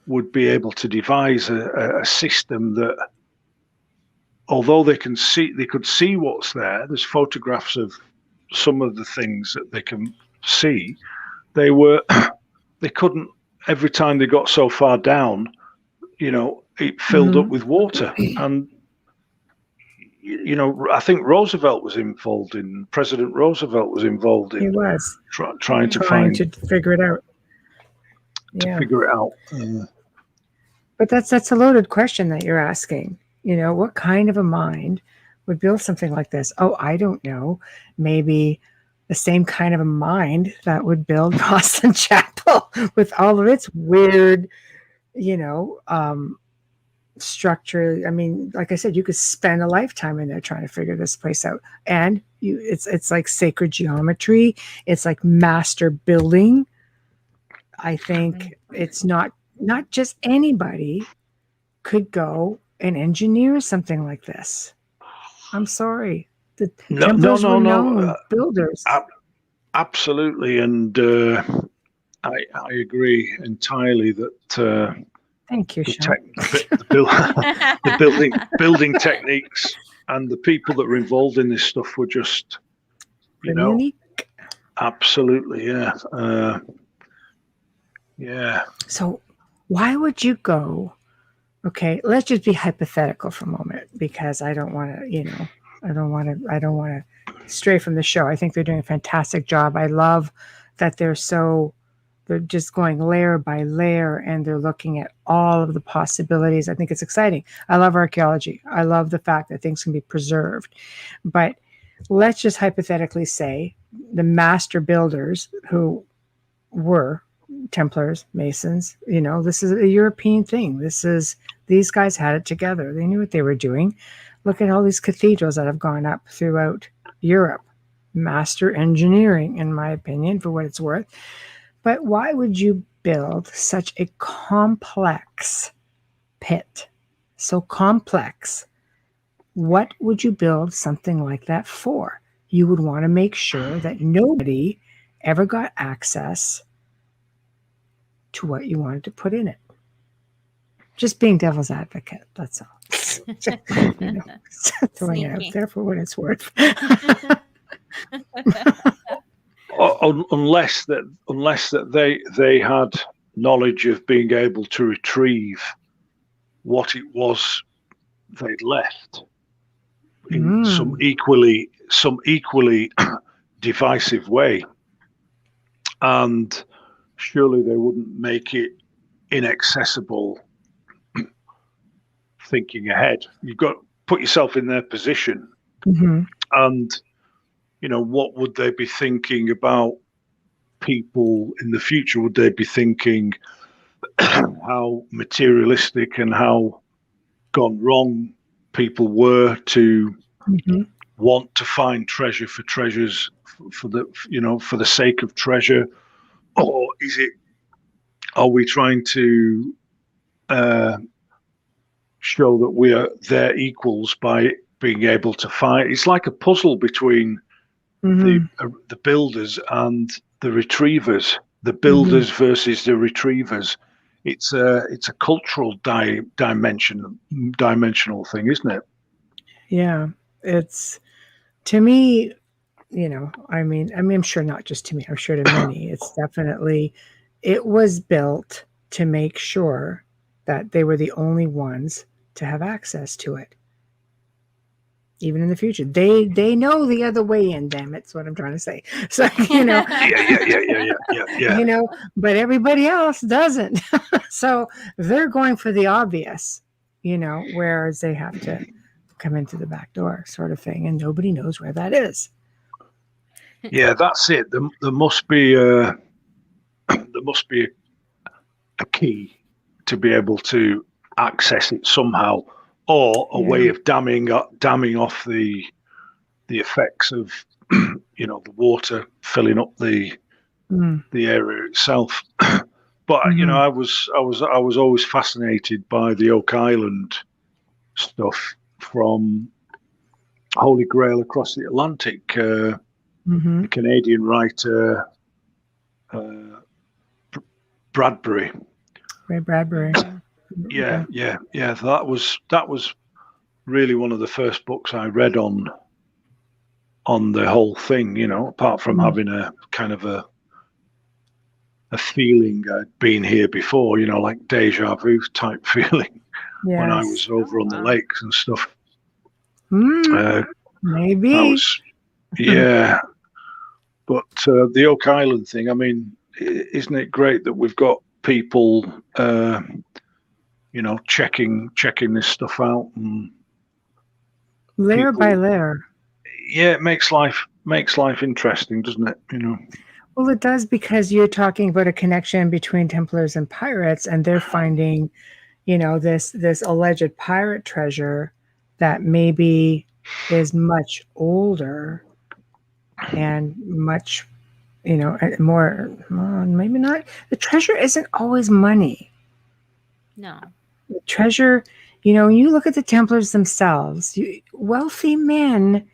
would be able to devise a system that, although they could see what's there, there's photographs of some of the things that they can see, they couldn't, every time they got so far down, it filled up with water. And I think President Roosevelt was involved in he was trying to figure it out. But that's a loaded question that you're asking. What kind of a mind would build something like this? Oh, I don't know. Maybe the same kind of a mind that would build Boston Chapel with all of its weird, structure. I mean, like I said, you could spend a lifetime in there trying to figure this place out. And it's like sacred geometry. It's like master building. I think it's not just anybody could go and engineer something like this. I'm sorry. The Templars were known builders. Absolutely, and I agree entirely that. Thank you, Shawn. The building techniques and the people that were involved in this stuff were just, unique. Absolutely, yeah, yeah. So, why would you go? Okay, let's just be hypothetical for a moment, because I don't want to, I don't want to stray from the show. I think they're doing a fantastic job. I love that they're just going layer by layer, and they're looking at all of the possibilities. I think it's exciting. I love archaeology. I love the fact that things can be preserved. But let's just hypothetically say the master builders, who were Templars, Masons, this is a European thing. These guys had it together. They knew what they were doing. Look at all these cathedrals that have gone up throughout Europe. Master engineering, in my opinion, for what it's worth. But why would you build such a complex pit? So complex. What would you build something like that for? You would want to make sure that nobody ever got access to what you wanted to put in it. Just being devil's advocate, that's all. Throwing it out there for what it's worth. Unless that they had knowledge of being able to retrieve what it was they'd left in some equally divisive way, and surely they wouldn't make it inaccessible. Thinking ahead, you've got to put yourself in their position, and what would they be thinking about people in the future? Would they be thinking how materialistic and how gone wrong people were to want to find treasure for treasures for the sake of treasure, or are we trying to show that we are their equals by being able to fight? It's like a puzzle between the builders and the retrievers, the builders versus the retrievers. It's a cultural dimensional thing, isn't it? Yeah, it's, to me, I'm sure not just to me, I'm sure to many, it's definitely, it was built to make sure that they were the only ones to have access to it. Even in the future, they know the other way in. Damn it, that's what I'm trying to say. So yeah. But everybody else doesn't. So they're going for the obvious, whereas they have to come into the back door, sort of thing, and nobody knows where that is. Yeah, that's it. There must be a key to be able to access it somehow, or a way of damming off the effects of the water filling up the area itself. But I was always fascinated by the Oak Island stuff from Holy Grail across the Atlantic. The Canadian writer Bradbury. Ray Bradbury. Yeah. That was really one of the first books I read on the whole thing. Apart from having a kind of a feeling I'd been here before. Like deja vu type feeling when I was over on the lakes and stuff. Maybe. Yeah. But the Oak Island thing. I mean, isn't it great that we've got people checking this stuff out, and layer by layer. Yeah, it makes life interesting, doesn't it? Well, it does, because you're talking about a connection between Templars and pirates, and they're finding, this alleged pirate treasure that maybe is much older and much, more, maybe not. The treasure isn't always money. No. The treasure, when you look at the Templars themselves, wealthy men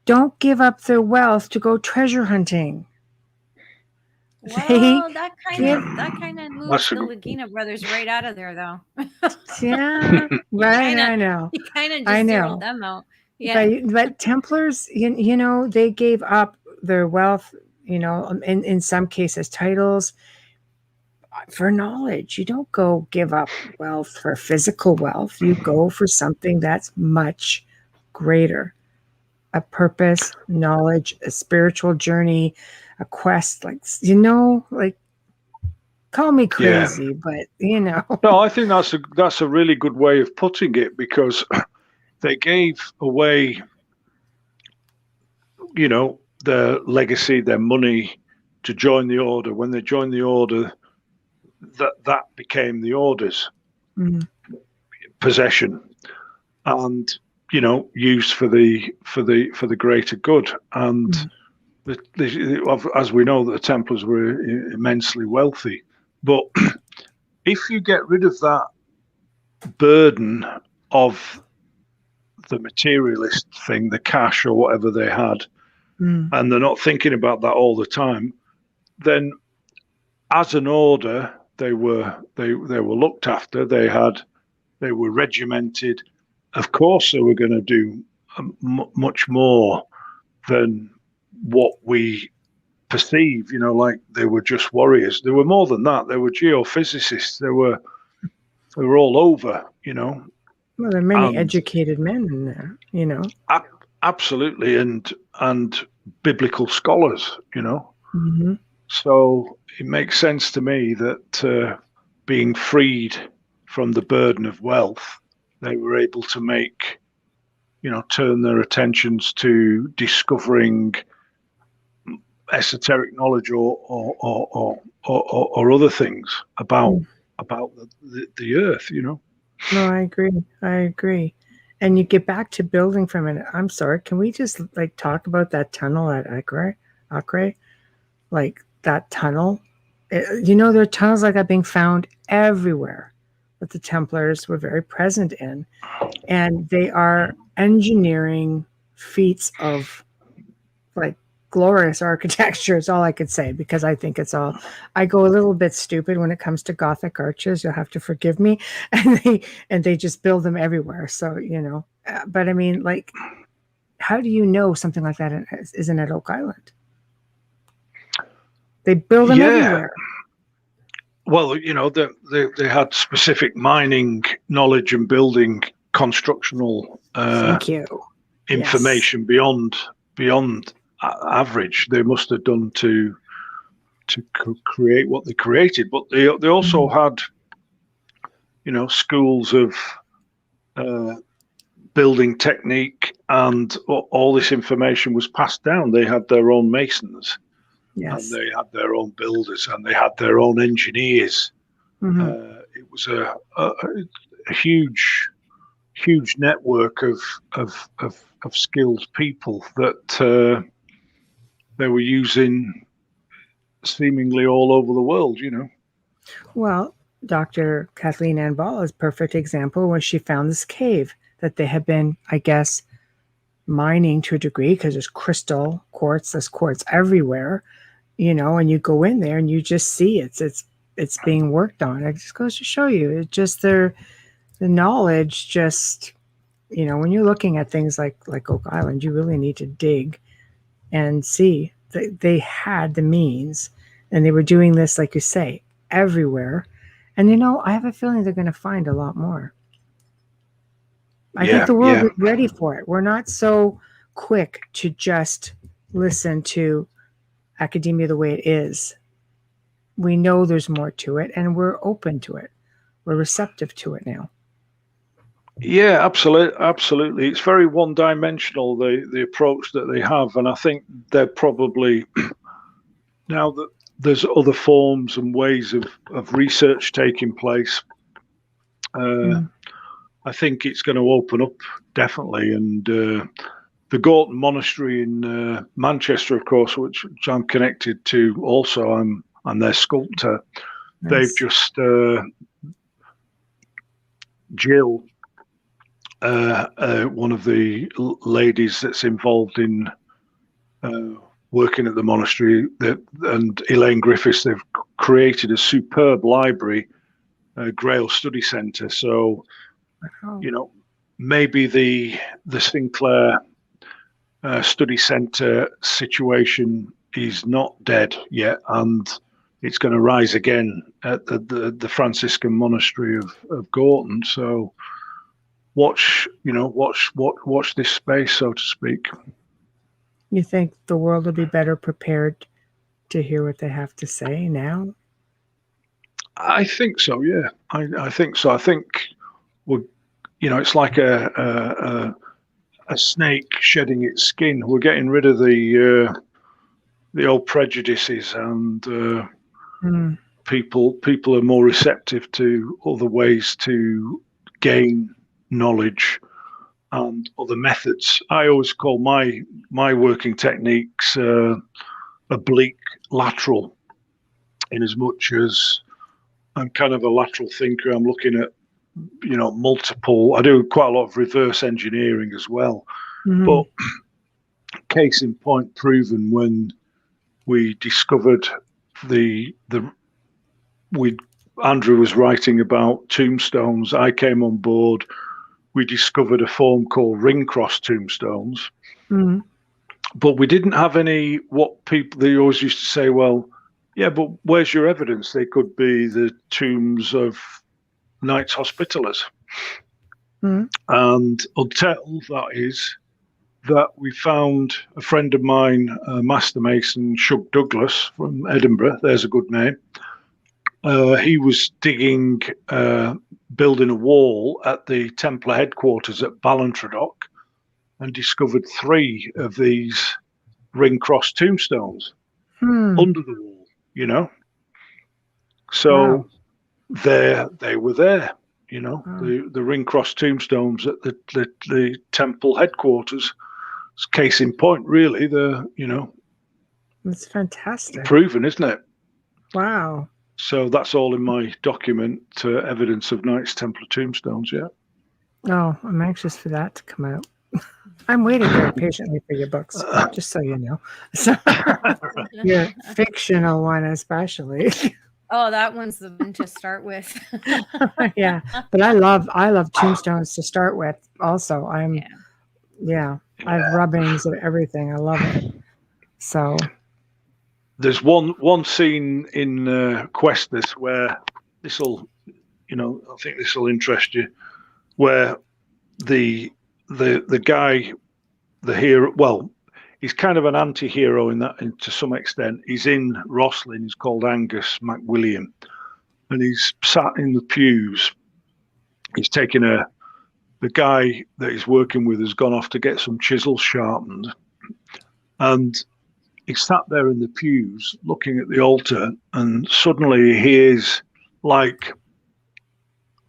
don't give up their wealth to go treasure hunting. Well, that kind of moves the Lagina brothers right out of there, though. Yeah, right. I know. He kind of just zeroed them out. Yeah, but Templars, they gave up their wealth, in some cases, titles, for knowledge. You don't go give up wealth for physical wealth. You go for something that's much greater. A purpose, knowledge, a spiritual journey, a quest, call me crazy, but No, I think that's a really good way of putting it, because they gave away, their legacy, their money to join the order. When they joined the order, that became the order's possession, and use for the greater good. And as we know, the Templars were immensely wealthy. But if you get rid of that burden of the materialist thing, the cash or whatever they had, and they're not thinking about that all the time, then as an order, they were looked after. They were regimented. Of course, they were going to do much more than what we perceive. Like they were just warriors. They were more than that. They were geophysicists. They were all over. Well, there are many educated men in there. Absolutely, and biblical scholars, Mm-hmm. So it makes sense to me that being freed from the burden of wealth, they were able to turn their attentions to discovering esoteric knowledge or other things about the earth. No, I agree. And you get back to building for a minute. I'm sorry. Can we just talk about that tunnel at Acre? Like that tunnel. There are tunnels like that being found everywhere that the Templars were very present in. And they are engineering feats of glorious architecture is all I could say, because I think I go a little bit stupid when it comes to Gothic arches. You'll have to forgive me. And they just build them everywhere. So, but I mean, how do you know something like that isn't at Oak Island? They build them everywhere. Well, they had specific mining knowledge and building constructional Thank you. information beyond average. They must have done to create what they created, but they also had schools of building technique, and all this information was passed down. They had their own masons. Yes. And they had their own builders, and they had their own engineers. Mm-hmm. It was a huge network of skilled people that they were using seemingly all over the world. Well, Dr. Kathleen Ann Ball is a perfect example when she found this cave that they had been, I guess, mining to a degree, because there's there's quartz everywhere. And you go in there and you just see it's being worked on. It just goes to show you, it just the knowledge just, when you're looking at things like Oak Island, you really need to dig and see that they had the means, and they were doing this, like you say, everywhere. And I have a feeling they're going to find a lot more. I think the world is ready for it. We're not so quick to just listen to academia the way it is. We know there's more to it, and we're open to it. We're receptive to it now. Yeah, absolutely. It's very one-dimensional, the approach that they have, and I think they're probably, now that there's other forms and ways of research taking place, I think it's going to open up, definitely. And the Gorton Monastery in Manchester, of course, which I'm connected to also, I'm their sculptor. Nice. They've just, Jill, one of the ladies that's involved in working at the monastery, and Elaine Griffiths, they've created a superb library, Grail Study Centre. So, maybe the Sinclair Study Centre situation is not dead yet, and it's going to rise again at the Franciscan Monastery of Gorton. So watch this space, so to speak. You think the world will be better prepared to hear what they have to say now? I think so. Yeah, I think so. I think it's like a snake shedding its skin. We're getting rid of the old prejudices, and people are more receptive to other ways to gain knowledge and other methods. I always call my working techniques oblique lateral, in as much as I'm kind of a lateral thinker. I'm looking at multiple. I do quite a lot of reverse engineering as well. Mm-hmm. But case in point proven, when we discovered Andrew was writing about tombstones, I came on board. We discovered a form called ring cross tombstones. Mm-hmm. But we didn't have any, they always used to say, well, yeah, but where's your evidence? They could be the tombs of Knights Hospitallers. Mm-hmm. And until that is that we found a friend of mine, Master Mason Shug Douglas from Edinburgh. There's a good name. He was digging, building a wall at the Templar headquarters at Ballantradock, and discovered 3 of these ring cross tombstones under the wall, you know. So they were there, you know. The ring cross tombstones at the temple headquarters. It's case in point, really. That's fantastic. Proven, isn't it? Wow. So that's all in my document, evidence of Knights Templar tombstones. Yeah. Oh, I'm anxious for that to come out. I'm waiting very patiently for your books, just so you know. So, your fictional one, especially. Oh, that one's the one to start with. Yeah, but I love tombstones to start with. Also, I have rubbings of everything. I love it. So there's one scene in Questus where this'll, you know, I think this will interest you, where the guy, the hero, well, he's kind of an anti-hero in that, to some extent. He's in Rosslyn. He's called Angus MacWilliam, and he's sat in the pews. He's taking the guy that he's working with has gone off to get some chisels sharpened, and he's sat there in the pews looking at the altar, and suddenly he hears like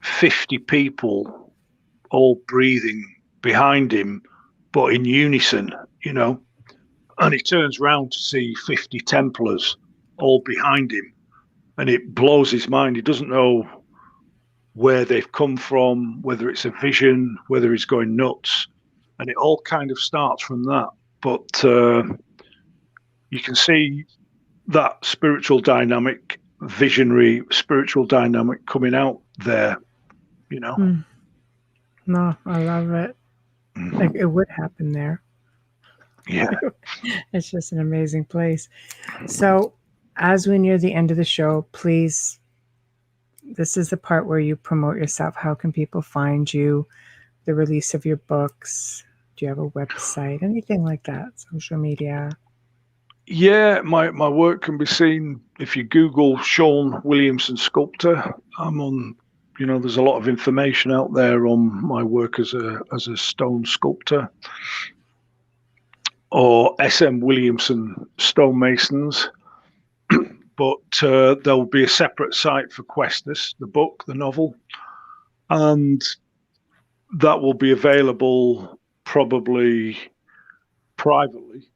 50 people all breathing behind him, but in unison, you know. And he turns around to see 50 Templars all behind him, and it blows his mind. He doesn't know where they've come from, whether it's a vision, whether he's going nuts, and it all kind of starts from that. But you can see that spiritual dynamic, visionary spiritual dynamic coming out there, you know. No, I love it. Like, it would happen there. Yeah. It's just an amazing place. So as we near the end of the show, please, this is the part where you promote yourself. How can people find you? The release of your books? Do you have a website? Anything like that? Social media? Yeah, my work can be seen if you Google Shawn Williamson Sculptor. I'm on, you know, there's a lot of information out there on my work as a stone sculptor. Or SM Williamson Stonemasons. But there'll be a separate site for Questus, the book, the novel. And that will be available probably privately.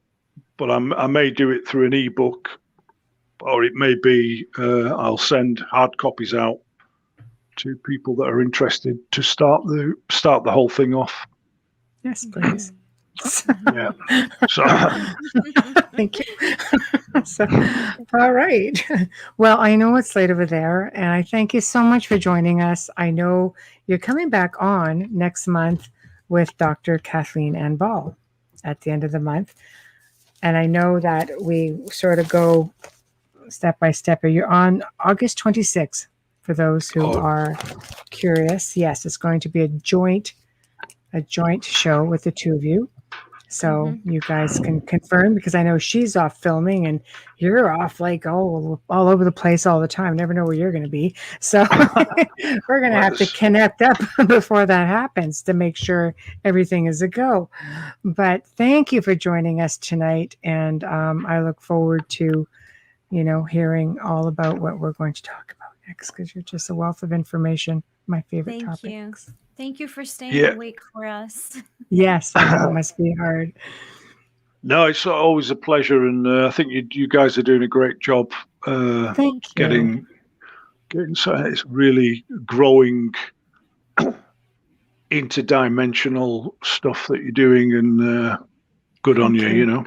But I may do it through an ebook, or it may be I'll send hard copies out to people that are interested to start the whole thing off. Yes, please. Yeah. So thank you. So, all right. Well, I know it's late over there, and I thank you so much for joining us. I know you're coming back on next month with Dr. Kathleen Ann Ball at the end of the month. And I know that we sort of go step by step. You're on August 26th, for those who are curious. Yes, it's going to be a joint show with the two of you. So you guys can confirm, because I know she's off filming and you're off like all over the place all the time. Never know where you're going to be. So we're going to have to connect up before that happens to make sure everything is a go. But thank you for joining us tonight. And I look forward to, you know, hearing all about what we're going to talk about next, because you're just a wealth of information. My favorite topics. Thank you for staying awake for us. Yes, I know it must be hard. No, it's always a pleasure, and I think you guys are doing a great job. Thank you. Getting so it's really growing interdimensional stuff that you're doing, and good on you, you know.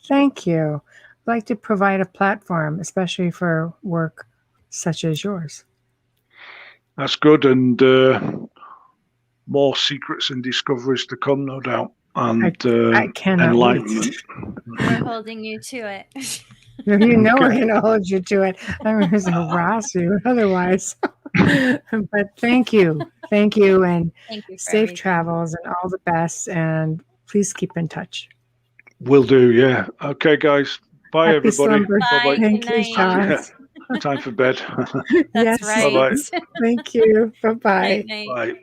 Thank you. I'd like to provide a platform, especially for work such as yours. That's good, and more secrets and discoveries to come, no doubt, and I cannot enlightenment. We're holding you to it. You know we're going to hold you to it. I'm going to harass you otherwise. But thank you, and thank you for safe everything. travels and all the best. And please keep in touch. Will do, yeah. Okay, guys. Bye, Happy everybody. slumber. Bye. Thank Good you, night. Shawn. Time for bed. That's Yes. right. Bye-bye. Thank you. Bye-bye. Night. Bye.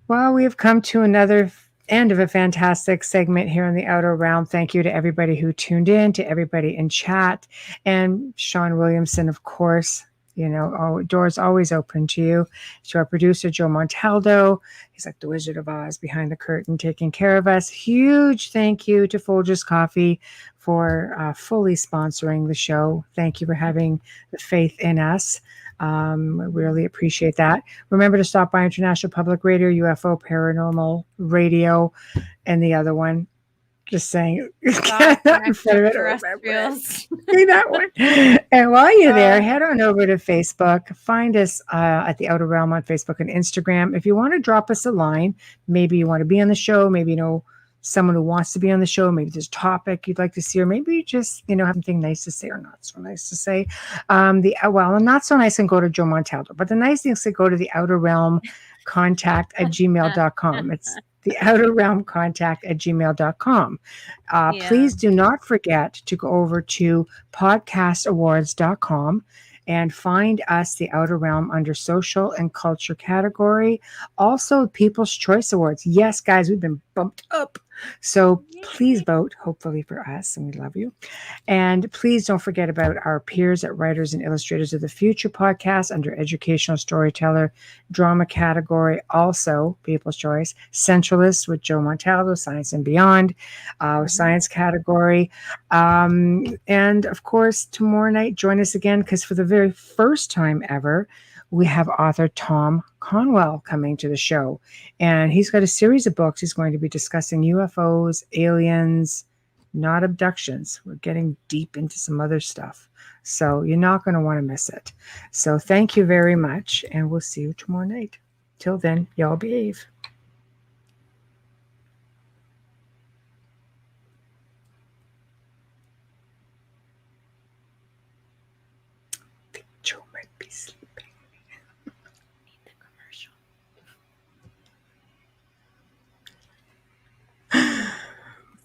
Well, we've come to another end of a fantastic segment here in the Outer Realm. Thank you to everybody who tuned in, to everybody in chat, and Shawn Williamson, of course. You know, doors always open to you. To our producer, Joe Montaldo. He's like the Wizard of Oz behind the curtain, taking care of us. Huge thank you to Folgers Coffee for fully sponsoring the show. Thank you for having the faith in us. We really appreciate that. Remember to stop by International Public Radio, UFO Paranormal Radio, and the other one. Just saying, Extraterrestrials. that one. And while you're there, head on over to Facebook. Find us at the Outer Realm on Facebook and Instagram. If you want to drop us a line, maybe you want to be on the show, maybe you know someone who wants to be on the show, maybe there's a topic you'd like to see, or maybe you just have something nice to say or not so nice to say. Not so nice and go to Joe Montaldo, but the nice thing is to go to the Outer Realm contact at gmail.com. It's the Outer Realm contact at gmail.com. Please do not forget to go over to podcastawards.com and find us, the Outer Realm, under social and culture category. Also, People's Choice Awards. Yes, guys, we've been bumped up. So please vote, hopefully for us, and we love you. And please don't forget about our peers at Writers and Illustrators of the Future podcast under Educational Storyteller, Drama category, also People's Choice, Centralist with Joe Montaldo, Science and Beyond, Science category. And of course, tomorrow night, join us again, because for the very first time ever, we have author Tom Conwell coming to the show. And he's got a series of books. He's going to be discussing UFOs, aliens, not abductions. We're getting deep into some other stuff. So you're not going to want to miss it. So thank you very much. And we'll see you tomorrow night. Till then, y'all behave. I think Joe might be sleeping.